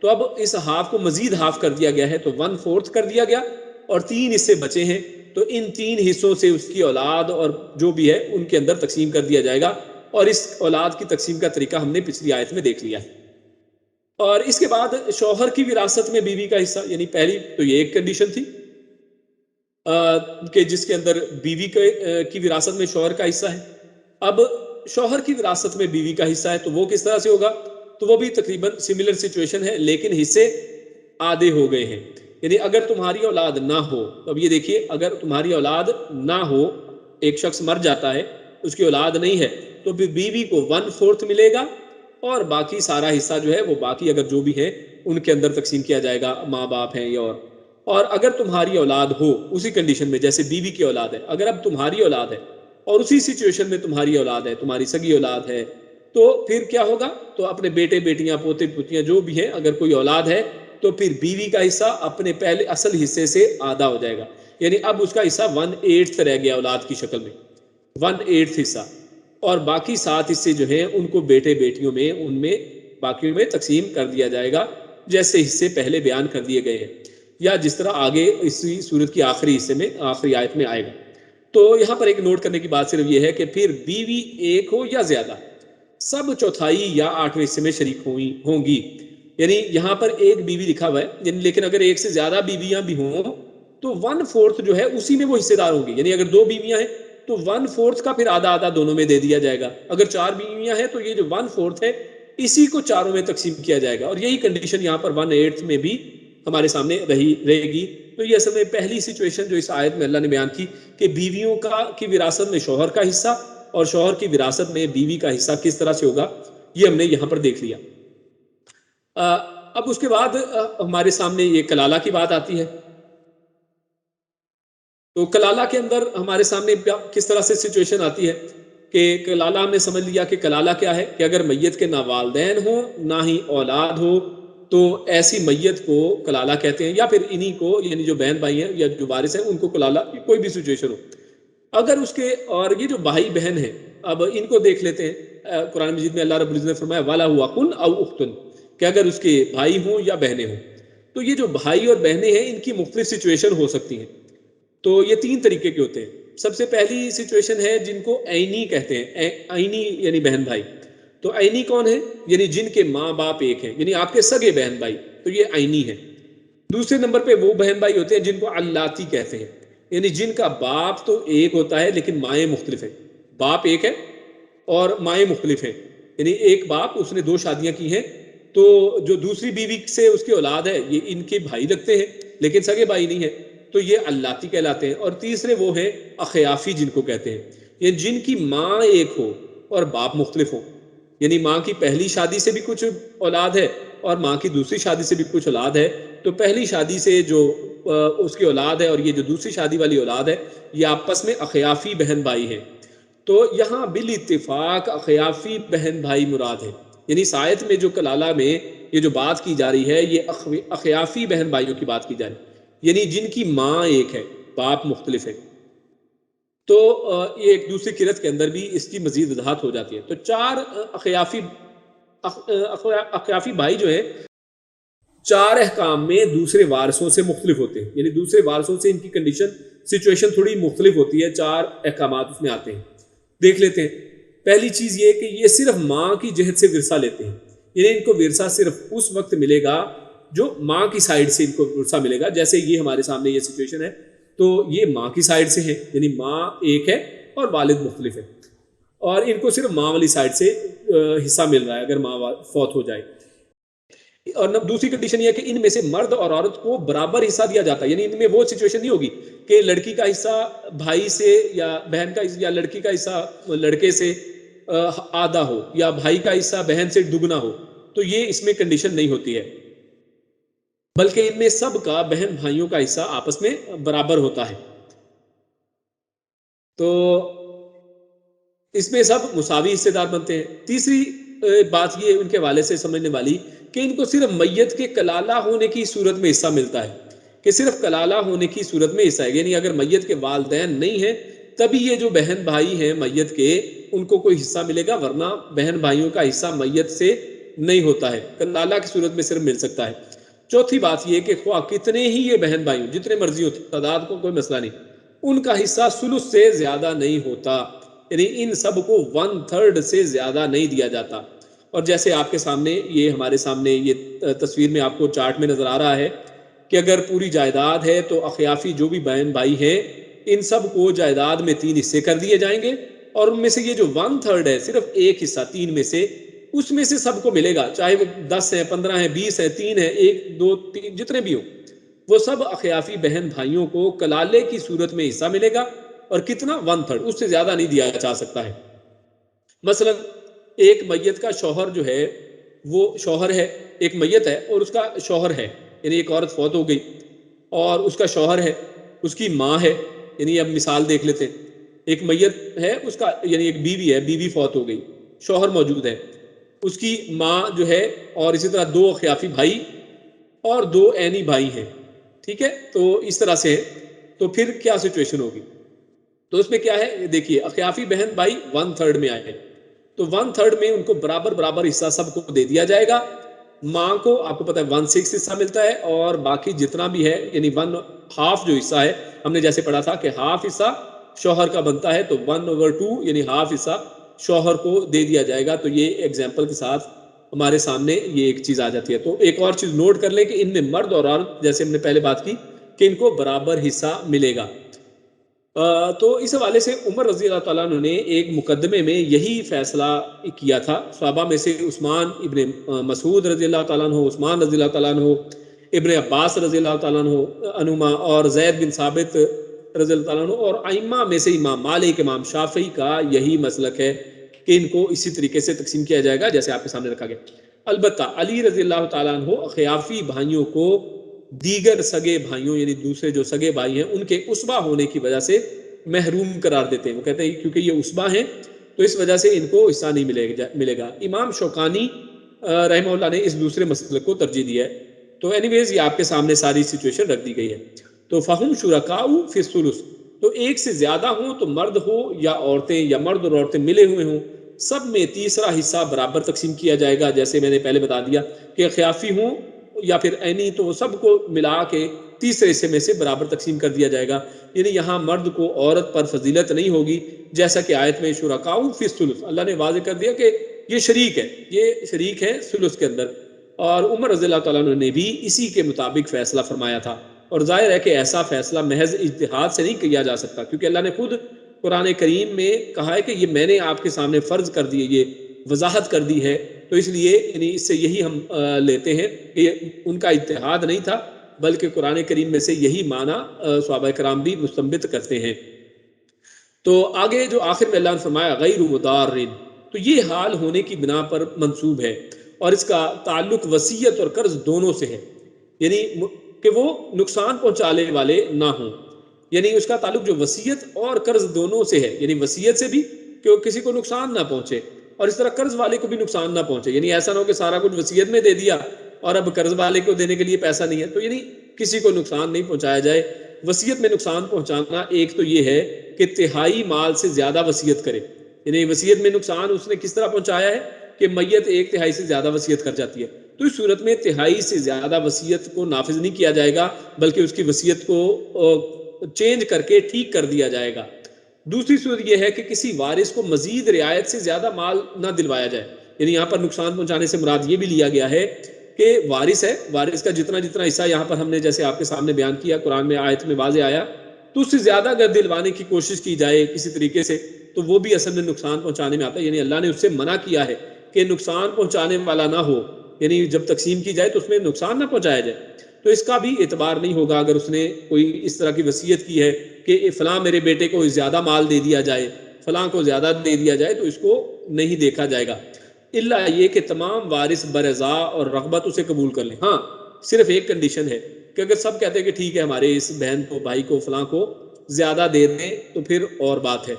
تو اب اس ہاف کو مزید ہاف کر دیا گیا ہے، تو 1/4 کر دیا گیا، اور 3 حصے بچے ہیں، تو ان 3 حصوں سے اس کی اولاد اور جو بھی ہے ان کے اندر تقسیم کر دیا جائے گا، اور اس اولاد کی تقسیم کا طریقہ ہم نے پچھلی آیت میں دیکھ لیا ہے۔ اور اس کے بعد شوہر کی وراثت میں بیوی کا حصہ، یعنی پہلی تو یہ ایک کنڈیشن تھی کہ جس کے اندر بیوی کی وراثت میں شوہر کا حصہ ہے۔ اب شوہر کی وراثت میں بیوی کا حصہ ہے تو وہ کس طرح سے ہوگا؟ تو وہ بھی تقریباً سملر سچویشن ہے، لیکن حصے آدھے ہو گئے ہیں، یعنی اگر تمہاری اولاد نہ ہو، تو اب یہ دیکھیے اگر تمہاری اولاد نہ ہو، ایک شخص مر جاتا ہے، اس کی اولاد نہیں ہے، تو بیوی کو 1/4 ملے گا، اور باقی سارا حصہ جو ہے وہ باقی اگر جو بھی ہے ان کے اندر تقسیم کیا جائے گا، ماں باپ ہیں یا اور اگر تمہاری اولاد ہو اسی کنڈیشن میں جیسے بیوی کی اولاد ہے، اگر اب تمہاری اولاد ہے اور اسی سچویشن میں تمہاری اولاد ہے، تمہاری سگی اولاد ہے، تو پھر کیا ہوگا؟ تو اپنے بیٹے بیٹیاں پوتے پوتیاں جو بھی ہیں، اگر کوئی اولاد ہے تو پھر بیوی کا حصہ اپنے پہلے اصل حصے سے آدھا ہو جائے گا، یعنی اب اس کا حصہ 1/8 رہ گیا اولاد کی شکل میں، 1/8 حصہ، اور باقی 7 حصے جو ہیں ان کو بیٹے بیٹیوں میں، ان میں باقیوں میں تقسیم کر دیا جائے گا جیسے حصے پہلے بیان کر دیے گئے ہیں، یا جس طرح آگے اسی سورت کی آخری حصے میں، آخری آیت میں آئے گا۔ تو یہاں پر ایک نوٹ کرنے کی بات صرف یہ ہے کہ پھر بیوی ایک ہو یا زیادہ، سب چوتھائی یا 8ویں حصے میں شریک ہوں گی، یعنی یہاں پر ایک بیوی لکھا ہوا ہے، لیکن اگر ایک سے زیادہ بیویاں بھی ہوں تو 1/4 جو ہے اسی میں وہ حصے دار ہوں گی، یعنی اگر 2 بیویاں ہیں تو 1/4 کا پھر آدھا آدھا دونوں میں دے دیا جائے گا، اگر 4 بیویاں ہیں تو یہ جو 1/4 ہے اسی کو چاروں میں تقسیم کیا جائے گا، اور یہی کنڈیشن یہاں پر 1/8 میں بھی ہمارے سامنے رہے گی۔ تو یہ اصل میں پہلی سچویشن جو اس آیت میں اللہ نے بیان کی کہ بیویوں کی وراثت میں شوہر کا حصہ اور شوہر کی وراثت میں بیوی کا حصہ کس طرح سے ہوگا، یہ ہم نے یہاں پر دیکھ لیا۔ اب اس کے بعد ہمارے سامنے یہ کلالہ کی بات آتی ہے تو کلالہ کے اندر ہمارے سامنے کس طرح سے سچویشن آتی ہے کہ کلالہ ہم نے سمجھ لیا کہ کلالہ کیا ہے کہ اگر میت کے نہ والدین ہوں نہ ہی اولاد ہو تو ایسی میت کو کلالہ کہتے ہیں، یا پھر انہی کو یعنی جو بہن بھائی ہیں یا جو وارث ہیں ان کو کلالہ، کوئی بھی سچویشن ہو۔ اگر اس کے اور یہ جو بھائی بہن ہیں اب ان کو دیکھ لیتے ہیں، قرآن مجید میں اللہ رب العزت نے فرمایا وَلَهُ أَخٌ أَوْ أُخْتٌ، کہ اگر اس کے بھائی ہوں یا بہنیں ہوں، تو یہ جو بھائی اور بہنیں ہیں ان کی مختلف سچویشن ہو سکتی ہیں۔ تو یہ تین طریقے کے ہوتے ہیں۔ سب سے پہلی سچویشن ہے جن کو عینی کہتے ہیں، عینی یعنی بہن بھائی۔ تو عینی کون ہے؟ یعنی جن کے ماں باپ ایک ہیں، یعنی آپ کے سگے بہن بھائی، تو یہ عینی ہے۔ دوسرے نمبر پہ وہ بہن بھائی ہوتے ہیں جن کو اللاتی کہتے ہیں، یعنی جن کا باپ تو ایک ہوتا ہے لیکن مائیں مختلف ہیں۔ باپ ایک ہے اور مائیں مختلف ہیں، یعنی ایک باپ اس نے 2 شادیاں کی ہیں، تو جو دوسری بیوی سے اس کی اولاد ہے یہ ان کے بھائی لگتے ہیں لیکن سگے بھائی نہیں ہے، تو یہ اللاتی کہلاتے ہیں۔ اور تیسرے وہ ہیں اخیافی جن کو کہتے ہیں، یعنی جن کی ماں ایک ہو اور باپ مختلف ہو، یعنی ماں کی پہلی شادی سے بھی کچھ اولاد ہے اور ماں کی دوسری شادی سے بھی کچھ اولاد ہے، تو پہلی شادی سے جو اس کی اولاد ہے اور یہ جو دوسری شادی والی اولاد ہے یہ آپس میں اخیافی بہن بھائی ہیں۔ تو یہاں بالاتفاق اخیافی بہن بھائی مراد ہے، یعنی اس آیت میں جو کلالہ میں یہ جو بات کی جا رہی ہے یہ اخیافی بہن بھائیوں کی بات کی جا رہی ہے، یعنی جن کی ماں ایک ہے باپ مختلف ہے۔ تو یہ ایک دوسری قرت کے اندر بھی اس کی مزید وضاحت ہو جاتی ہے۔ تو 4 اخیافی بھائی جو ہیں 4 احکام میں دوسرے وارثوں سے مختلف ہوتے ہیں، یعنی دوسرے وارثوں سے ان کی کنڈیشن سچویشن تھوڑی مختلف ہوتی ہے، 4 احکامات اس میں آتے ہیں، دیکھ لیتے ہیں۔ پہلی چیز یہ کہ یہ صرف ماں کی جہت سے ورثہ لیتے ہیں، یعنی ان کو ورثہ صرف اس وقت ملے گا جو ماں کی سائڈ سے ان کو ورثہ ملے گا۔ جیسے یہ ہمارے سامنے یہ سچویشن ہے تو یہ ماں کی سائڈ سے ہے، یعنی ماں ایک ہے اور والد مختلف ہے، اور ان کو صرف ماں والی سائڈ سے حصہ مل رہا ہے اگر ماں فوت ہو جائے۔ اور دوسری کنڈیشن یہ ہے کہ ان میں سے مرد اور عورت کو برابر حصہ دیا جاتا ہے، یعنی ان میں وہ سچویشن نہیں ہوگی کہ لڑکی کا حصہ بھائی سے یا بہن کا یا لڑکی کا حصہ لڑکے سے آدھا ہو یا بھائی کا حصہ بہن سے دگنا ہو، تو یہ اس میں کنڈیشن نہیں ہوتی ہے، بلکہ ان میں سب کا بہن بھائیوں کا حصہ آپس میں برابر ہوتا ہے۔ تو اس میں سب مساوی حصے دار بنتے ہیں۔ تیسری بات یہ ان کے حوالے سے سمجھنے والی کہ ان کو صرف میت کے کلالہ ہونے کی صورت میں حصہ ملتا ہے، کہ صرف کلالہ ہونے کی صورت میں حصہ ہے، یعنی اگر میت کے والدین نہیں ہیں تبھی یہ جو بہن بھائی ہیں میت کے ان کو کوئی حصہ ملے گا، ورنہ بہن بھائیوں کا حصہ میت سے نہیں ہوتا ہے، کلالہ کی صورت میں صرف مل سکتا ہے۔ چوتھی بات یہ کہ خواہ کتنے ہی یہ بہن بھائی ہوں، جتنے مرضی ہو، تعداد کو کوئی مسئلہ نہیں، ان کا حصہ ثلث سے زیادہ نہیں ہوتا، یعنی ان سب کو 1/3 سے زیادہ نہیں دیا جاتا۔ اور جیسے آپ کے سامنے یہ ہمارے سامنے یہ تصویر میں آپ کو چارٹ میں نظر آ رہا ہے کہ اگر پوری جائیداد ہے تو اخیافی جو بھی بہن بھائی ہیں ان سب کو جائیداد میں 3 حصے کر دیے جائیں گے، اور ان میں سے یہ جو 1/3 ہے صرف ایک حصہ 3 میں سے، اس میں سے سب کو ملے گا، چاہے وہ 10 ہیں 15 ہیں 20 ہیں 3 ہیں 1 2 3 جتنے بھی ہوں، وہ سب اخیافی بہن بھائیوں کو کلالے کی صورت میں حصہ ملے گا، اور کتنا 1/3، اس سے زیادہ نہیں دیا جا سکتا ہے۔ مثلا ایک میت کا شوہر جو ہے وہ شوہر ہے، ایک میت ہے اور اس کا شوہر ہے، یعنی ایک عورت فوت ہو گئی اور اس کا شوہر ہے، اس کی ماں ہے، یعنی اب مثال دیکھ لیتے ہیں، ایک میت ہے اس کا یعنی ایک بیوی ہے، بیوی فوت ہو گئی، شوہر موجود ہے، اس کی ماں جو ہے، اور اسی طرح 2 اخیافی بھائی اور 2 عینی بھائی ہیں، ٹھیک ہے، تو اس طرح سے تو پھر کیا سچویشن ہوگی؟ تو اس میں کیا ہے دیکھیے، اخیافی بہن بھائی 1/3 میں آئے ہیں، تو 1/3 میں ان کو برابر برابر حصہ سب کو دے دیا جائے گا۔ ماں کو آپ کو پتا ہے 1/6 حصہ ملتا ہے، اور باقی جتنا بھی ہے یعنی 1/2 جو حصہ ہے، ہم نے جیسے پڑھا تھا کہ ہاف حصہ شوہر کا بنتا ہے، تو 1/2 یعنی ہاف حصہ شوہر کو دے دیا جائے گا۔ تو یہ ایگزامپل کے ساتھ ہمارے سامنے یہ ایک چیز آ جاتی ہے۔ تو ایک اور چیز نوٹ کر لیں کہ ان میں مرد اور عورت جیسے ہم نے پہلے بات کی کہ ان کو برابر حصہ ملے گا۔ تو اس حوالے سے عمر رضی اللہ تعالیٰ عنہ نے ایک مقدمے میں یہی فیصلہ کیا تھا۔ صحابہ میں سے عثمان ابن مسعود رضی اللہ تعالیٰ عنہ، عثمان رضی اللہ تعالیٰ عنہ، ابن عباس رضی اللہ تعالیٰ عنہما، اور زید بن ثابت رضی اللہ تعالیٰ عنہ، اور ائمہ میں سے امام مالک، امام شافعی کا یہی مسلک ہے کہ ان کو اسی طریقے سے تقسیم کیا جائے گا جیسے آپ کے سامنے رکھا گیا۔ البتہ علی رضی اللہ تعالیٰ عنہ خیافی بھائیوں کو دیگر سگے بھائیوں یعنی دوسرے جو سگے بھائی ہیں ان کے عصبہ ہونے کی وجہ سے محروم قرار دیتے ہیں. وہ کہتے ہیں کیونکہ یہ عصبہ ہیں تو اس وجہ سے ان کو حصہ نہیں ملے گا. امام شوکانی رحمہ اللہ نے اس دوسرے مسئلے کو ترجیح دیا ہے. تو اینی ویز یہ آپ کے سامنے ساری سچویشن رکھ دی گئی ہے. تو فہم شرکاء فی الثلث، تو ایک سے زیادہ ہوں تو مرد ہو یا عورتیں یا مرد اور عورتیں ملے ہوئے ہوں، سب میں تیسرا حصہ برابر تقسیم کیا جائے گا. جیسے میں نے پہلے بتا دیا کہ خیافی ہوں یا پھر عینی تو سب کو ملا کے تیسرے حصے میں سے برابر تقسیم کر دیا جائے گا. یعنی یہاں مرد کو عورت پر فضیلت نہیں ہوگی، جیسا کہ آیت میں شرکاء فی الثلث اللہ نے واضح کر دیا کہ یہ شریک ہے ثلث کے اندر. اور عمر رضی اللہ تعالیٰ عنہ نے بھی اسی کے مطابق فیصلہ فرمایا تھا. اور ظاہر ہے کہ ایسا فیصلہ محض اجتہاد سے نہیں کیا جا سکتا، کیونکہ اللہ نے خود قرآن کریم میں کہا ہے کہ یہ میں نے آپ کے سامنے فرض کر دیے، یہ وضاحت کر دی ہے. تو اس لیے یعنی اس سے یہی ہم لیتے ہیں کہ ان کا اجتہاد نہیں تھا، بلکہ قرآن کریم میں سے یہی معنی صحابہ کرام بھی مستنبط کرتے ہیں. تو آگے جو آخر میں اللہ نے فرمایا غیر مضار، تو یہ حال ہونے کی بنا پر منصوب ہے اور اس کا تعلق وصیت اور قرض دونوں سے ہے. یعنی کہ وہ نقصان پہنچانے والے نہ ہوں، یعنی اس کا تعلق جو وصیت اور قرض دونوں سے ہے. یعنی وصیت سے بھی کہ وہ کسی کو نقصان نہ پہنچے اور اس طرح قرض والے کو بھی نقصان نہ پہنچے. یعنی ایسا نہ ہو کہ سارا کچھ وصیت میں دے دیا اور اب قرض والے کو دینے کے لیے پیسہ نہیں ہے. تو یعنی کسی کو نقصان نہیں پہنچایا جائے. وصیت میں نقصان پہنچانا ایک تو یہ ہے کہ تہائی مال سے زیادہ وصیت کرے. یعنی وصیت میں نقصان اس نے کس طرح پہنچایا ہے کہ میت ایک تہائی سے زیادہ وصیت کر جاتی ہے. تو اس صورت میں تہائی سے زیادہ وصیت کو نافذ نہیں کیا جائے گا، بلکہ اس کی وصیت کو چینج کر کے ٹھیک کر دیا جائے گا. دوسری صورت یہ ہے کہ کسی وارث کو مزید رعایت سے زیادہ مال نہ دلوایا جائے. یعنی یہاں پر نقصان پہنچانے سے مراد یہ بھی لیا گیا ہے کہ وارث ہے، وارث کا جتنا حصہ یہاں پر ہم نے جیسے آپ کے سامنے بیان کیا، قرآن میں آیت میں واضح آیا، تو اس سے زیادہ اگر دلوانے کی کوشش کی جائے کسی طریقے سے تو وہ بھی اصل میں نقصان پہنچانے میں آتا ہے. یعنی اللہ نے اس سے منع کیا ہے کہ نقصان پہنچانے والا نہ ہو، یعنی جب تقسیم کی جائے تو اس میں نقصان نہ پہنچایا جائے. تو اس کا بھی اعتبار نہیں ہوگا اگر اس نے کوئی اس طرح کی وصیت کی ہے کہ فلاں میرے بیٹے کو زیادہ مال دے دیا جائے، فلاں کو زیادہ دے دیا جائے، تو اس کو نہیں دیکھا جائے گا، الا یہ کہ تمام وارث برضا اور رغبت اسے قبول کر لیں. ہاں صرف ایک کنڈیشن ہے کہ اگر سب کہتے ہیں کہ ٹھیک ہے ہمارے اس بہن کو، بھائی کو، فلاں کو زیادہ دے دیں تو پھر اور بات ہے.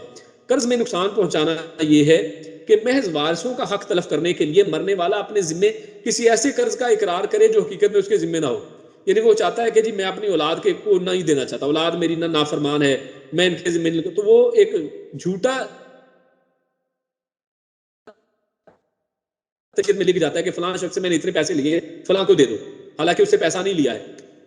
قرض میں نقصان پہنچانا یہ ہے کہ محض وارثوں کا حق تلف کرنے کے لیے مرنے والا اپنے ذمے کسی ایسے قرض کا اقرار کرے جو حقیقت میں اس کے ذمے نہ ہو. یعنی وہ چاہتا ہے کہ جی میں اپنی اولاد کے کو نہیں دینا چاہتا، اولاد میری نہ نافرمان ہے، میں ان کے ذمے نہیں، تو وہ ایک جھوٹا میں لکھ جاتا ہے کہ فلاں شخص سے میں نے اتنے پیسے لیے، فلاں کو دے دو، حالانکہ اس سے پیسہ نہیں لیا ہے.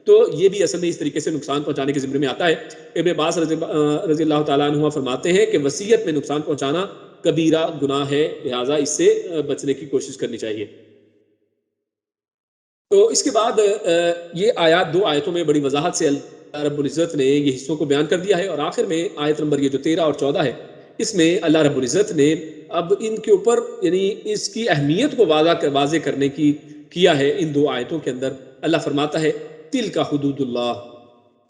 تو یہ بھی اصل میں اس طریقے سے نقصان پہنچانے کے ذمے میں آتا ہے. ابن عباس رضی اللہ تعالیٰ عنہ فرماتے ہیں کہ وصیت میں نقصان پہنچانا کبیرہ گناہ ہے، لہٰذا اس سے بچنے کی کوشش کرنی چاہیے. تو اس کے بعد یہ آیات، دو آیتوں میں بڑی وضاحت سے اللہ رب العزت نے یہ حصوں کو بیان کر دیا ہے، اور آخر میں آیت نمبر یہ جو 13 اور 14 ہے، اس میں اللہ رب العزت نے اب ان کے اوپر یعنی اس کی اہمیت کو واضح کرنے کی کیا ہے. ان دو آیتوں کے اندر اللہ فرماتا ہے تلک حدود اللہ،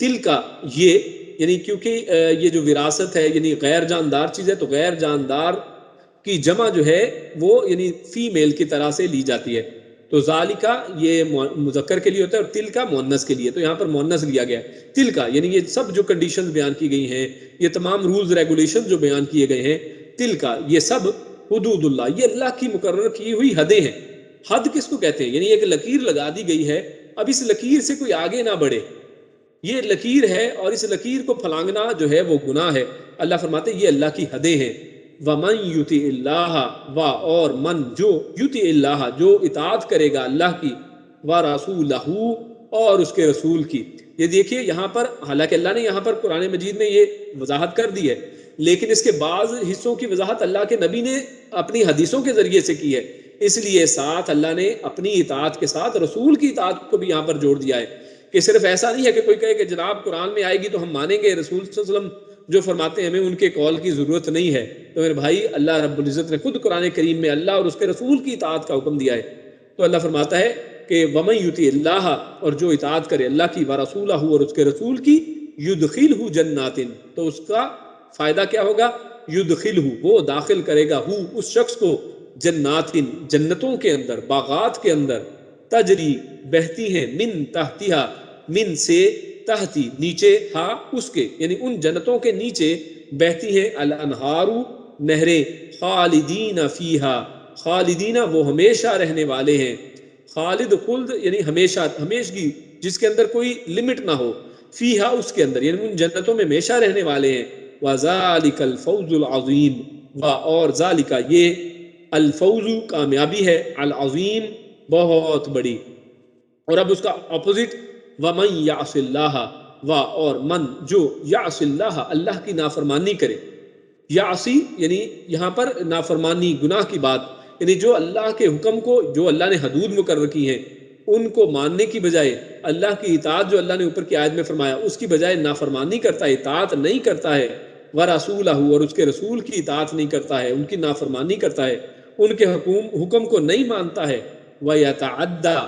تلک یہ یعنی کیونکہ یہ جو وراثت ہے یعنی غیر جاندار چیز ہے، تو غیر جاندار کی جمع جو ہے وہ یعنی فیمیل کی طرح سے لی جاتی ہے. تو ذالکا یہ مذکر کے لیے ہوتا ہے اور تلکا مؤنث کے لیے، تو یہاں پر مؤنث لیا گیا ہے. تلکا یعنی یہ سب جو کنڈیشنز بیان کی گئی ہیں، یہ تمام رولز ریگولیشن جو بیان کیے گئے ہیں، تلکا یہ سب حدود اللہ، یہ اللہ کی مقرر کی ہوئی حدیں ہیں. حد کس کو کہتے ہیں؟ یعنی ایک لکیر لگا دی گئی ہے، اب اس لکیر سے کوئی آگے نہ بڑھے، یہ لکیر ہے اور اس لکیر کو پھلانگنا جو ہے وہ گناہ ہے. اللہ فرماتے ہیں یہ اللہ کی حدیں ہیں. وَمَن يُطِعِ اللَّهَ و اور من جو یُطِعِ اللَّهَ جو اطاعت کرے گا اللہ کی، وَرَسُولَهُ اور اس کے رسول کی. یہ دیکھیے یہاں پر حالانکہ اللہ نے یہاں پر قرآن مجید میں یہ وضاحت کر دی ہے، لیکن اس کے بعض حصوں کی وضاحت اللہ کے نبی نے اپنی حدیثوں کے ذریعے سے کی ہے. اس لیے ساتھ اللہ نے اپنی اطاعت کے ساتھ رسول کی اطاعت کو بھی یہاں پر جوڑ دیا ہے کہ صرف ایسا نہیں ہے کہ کوئی کہے کہ جناب قرآن میں آئے گی تو ہم مانیں گے، رسول صلی اللہ علیہ وسلم جو فرماتے ہیں ہمیں ان کے قول کی ضرورت نہیں ہے. تو میرے بھائی اللہ رب العزت نے خود قرآن کریم میں اللہ اور اس کے رسول کی اطاعت کا حکم دیا ہے. تو اللہ فرماتا ہے کہ وَمَن يُطِعِ اللَّهَ اور جو اطاعت کرے اللہ کی، وَرَسُولَهُ اور اس کے رسول کی، يُدْخِلْهُ جَنَّاتٍ تو اس کا فائدہ کیا ہوگا؟ يُدْخِلْهُ وہ داخل کرے گا، اس شخص کو، جناتن جنتوں کے اندر، باغات کے اندر، تجری بہتی ہیں، من تحتہا من سے، تحتی نیچے، ہا اس کے، یعنی ان جنتوں کے نیچے بہتی ہیں الانہار نہریں، خالدین فیہا، خالدین وہ ہمیشہ رہنے والے ہیں، خالد خلد یعنی ہمیشہ، ہمیشگی جس کے اندر کوئی لمٹ نہ ہو، فیہا اس کے اندر، یعنی ان جنتوں میں ہمیشہ رہنے والے ہیں، وَذَلِكَ الْفَوْزُ الْعَظِيمُ، اور ذالکا یہ، الفوز کامیابی ہے، العظیم بہت بڑی۔ اور اب اس کا اپوزٹ، وَمَن يَعْصِ اللَّهَ، اور من جو یعص اللہ، اللہ کی نافرمانی کرے، یعصی یعنی یہاں پر نافرمانی، گناہ کی بات، یعنی جو اللہ کے حکم کو، جو اللہ نے حدود مقرر کی ہیں ان کو ماننے کی بجائے اللہ کی اطاعت، جو اللہ نے اوپر کی آیت میں فرمایا اس کی بجائے نافرمانی کرتا ہے، اطاعت نہیں کرتا ہے، وَرَسُولَهُ اور اس کے رسول کی اطاعت نہیں کرتا ہے، ان کی نافرمانی کرتا ہے، ان کے حکم کو نہیں مانتا ہے، وَيَتَعَدَّى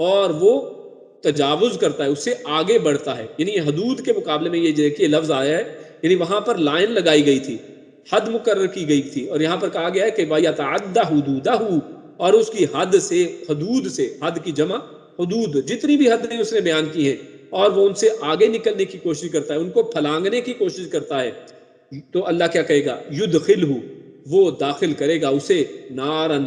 اور وہ تجاوز کرتا ہے، اس سے آگے بڑھتا ہے، یعنی حدود کے مقابلے میں یہ دیکھیے لفظ آیا ہے، یعنی وہاں پر لائن لگائی گئی تھی، حد مقرر کی گئی تھی، اور یہاں پر کہا گیا ہے کہ وَيَتَعَدَّى حُدُودَهُ اور اس کی حد سے، حدود سے، حد کی جمع حدود، جتنی بھی حدیں اس نے بیان کی ہیں، اور وہ ان سے آگے نکلنے کی کوشش کرتا ہے، ان کو پھلانگنے کی کوشش کرتا ہے، تو اللہ کیا کہے گا، یدخلہ وہ داخل کرے گا اسے، نارن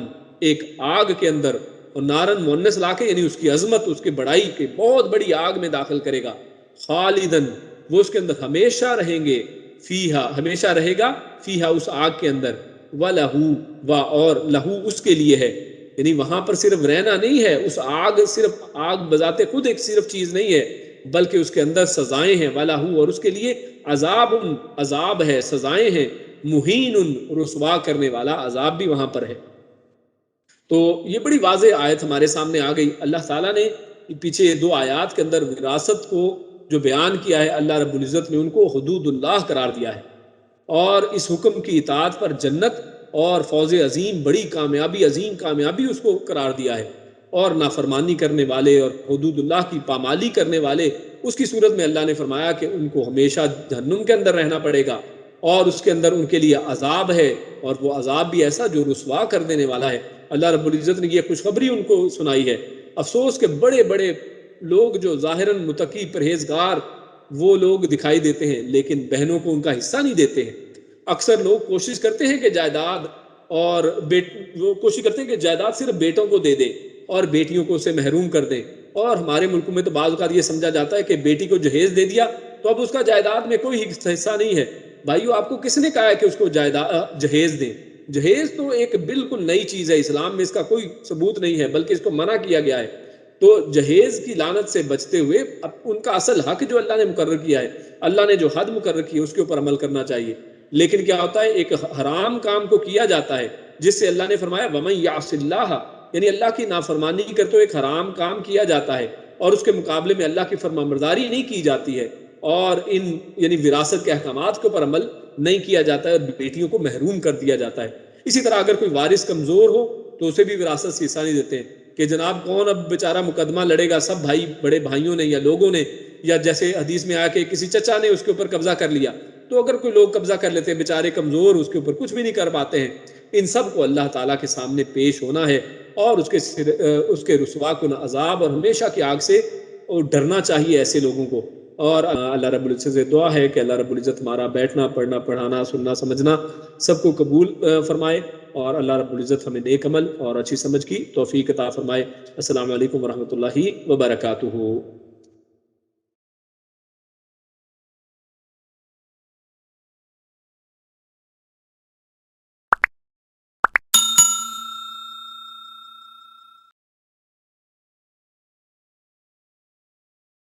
ایک آگ کے اندر، اور نارن مؤنث لا کے یعنی اس کی عظمت، اس کی بڑائی کے، بہت بڑی آگ میں داخل کرے گا، خالدن وہ اس کے اندر ہمیشہ رہیں گے، فیہا ہمیشہ رہے گا، فیہا اس آگ کے اندر، وَلَہُ اور لہو اس کے لیے ہے، یعنی وہاں پر صرف رہنا نہیں ہے، اس آگ صرف آگ بذات خود ایک صرف چیز نہیں ہے، بلکہ اس کے اندر سزائیں ہیں، وَلَہُ اور اس کے لیے عذاب ہے، سزائیں ہیں، مہین رسوا کرنے والا عذاب بھی وہاں پر ہے۔ تو یہ بڑی واضح آیت ہمارے سامنے آ گئی، اللہ تعالیٰ نے پیچھے 2 آیات کے اندر وراثت کو جو بیان کیا ہے، اللہ رب العزت نے ان کو حدود اللہ قرار دیا ہے، اور اس حکم کی اطاعت پر جنت اور فوز عظیم، بڑی کامیابی، عظیم کامیابی اس کو قرار دیا ہے، اور نافرمانی کرنے والے اور حدود اللہ کی پامالی کرنے والے، اس کی صورت میں اللہ نے فرمایا کہ ان کو ہمیشہ جہنم کے اندر رہنا پڑے گا، اور اس کے اندر ان کے لیے عذاب ہے، اور وہ عذاب بھی ایسا جو رسوا کر دینے والا ہے۔ اللہ رب العزت نے یہ خوشخبری ان کو سنائی ہے۔ افسوس کہ بڑے بڑے لوگ جو ظاہراً متقی پرہیزگار وہ لوگ دکھائی دیتے ہیں، لیکن بہنوں کو ان کا حصہ نہیں دیتے ہیں۔ اکثر لوگ کوشش کرتے ہیں کہ جائیداد اور وہ کوشش کرتے ہیں کہ جائیداد صرف بیٹوں کو دے دیں اور بیٹیوں کو اسے محروم کر دیں، اور ہمارے ملک میں تو بعض اوقات یہ سمجھا جاتا ہے کہ بیٹی کو جہیز دے دیا تو اب اس کا جائیداد میں کوئی حصہ نہیں ہے۔ بھائیو، آپ کو کس نے کہا ہے کہ اس کو جہیز دیں؟ جہیز تو ایک بالکل نئی چیز ہے، اسلام میں اس کا کوئی ثبوت نہیں ہے، بلکہ اس کو منع کیا گیا ہے۔ تو جہیز کی لعنت سے بچتے ہوئے اب ان کا اصل حق جو اللہ نے مقرر کیا ہے، اللہ نے جو حد مقرر کی ہے اس کے اوپر عمل کرنا چاہیے۔ لیکن کیا ہوتا ہے، ایک حرام کام کو کیا جاتا ہے جس سے اللہ نے فرمایا وَمَن يَعْصِ اللَّهَ، یعنی اللہ کی نافرمانی کرتے ہوئے ایک حرام کام کیا جاتا ہے، اور اس کے مقابلے میں اللہ کی فرمانبرداری نہیں کی جاتی ہے، اور ان یعنی وراثت کے احکامات کے اوپر عمل نہیں کیا جاتا ہے، اور بیٹیوں کو محروم کر دیا جاتا ہے۔ اسی طرح اگر کوئی وارث کمزور ہو تو اسے بھی وراثت سے حصہ نہیں دیتے ہیں کہ جناب کون اب بیچارہ مقدمہ لڑے گا، سب بھائی، بڑے بھائیوں نے یا لوگوں نے، یا جیسے حدیث میں آیا کہ کسی چچا نے اس کے اوپر قبضہ کر لیا، تو اگر کوئی لوگ قبضہ کر لیتے ہیں، بیچارے کمزور، اس کے اوپر کچھ بھی نہیں کر پاتے ہیں، ان سب کو اللہ تعالیٰ کے سامنے پیش ہونا ہے، اور اس کے رسوا کن عذاب اور ہمیشہ کی آگ سے ڈرنا چاہیے ایسے لوگوں کو۔ اور اللہ رب العزت سے دعا ہے کہ اللہ رب العزت ہمارا بیٹھنا، پڑھنا، پڑھانا، سننا، سمجھنا سب کو قبول فرمائے، اور اللہ رب العزت ہمیں نیک عمل اور اچھی سمجھ کی توفیق عطا فرمائے۔ السلام علیکم ورحمۃ اللہ وبرکاتہ۔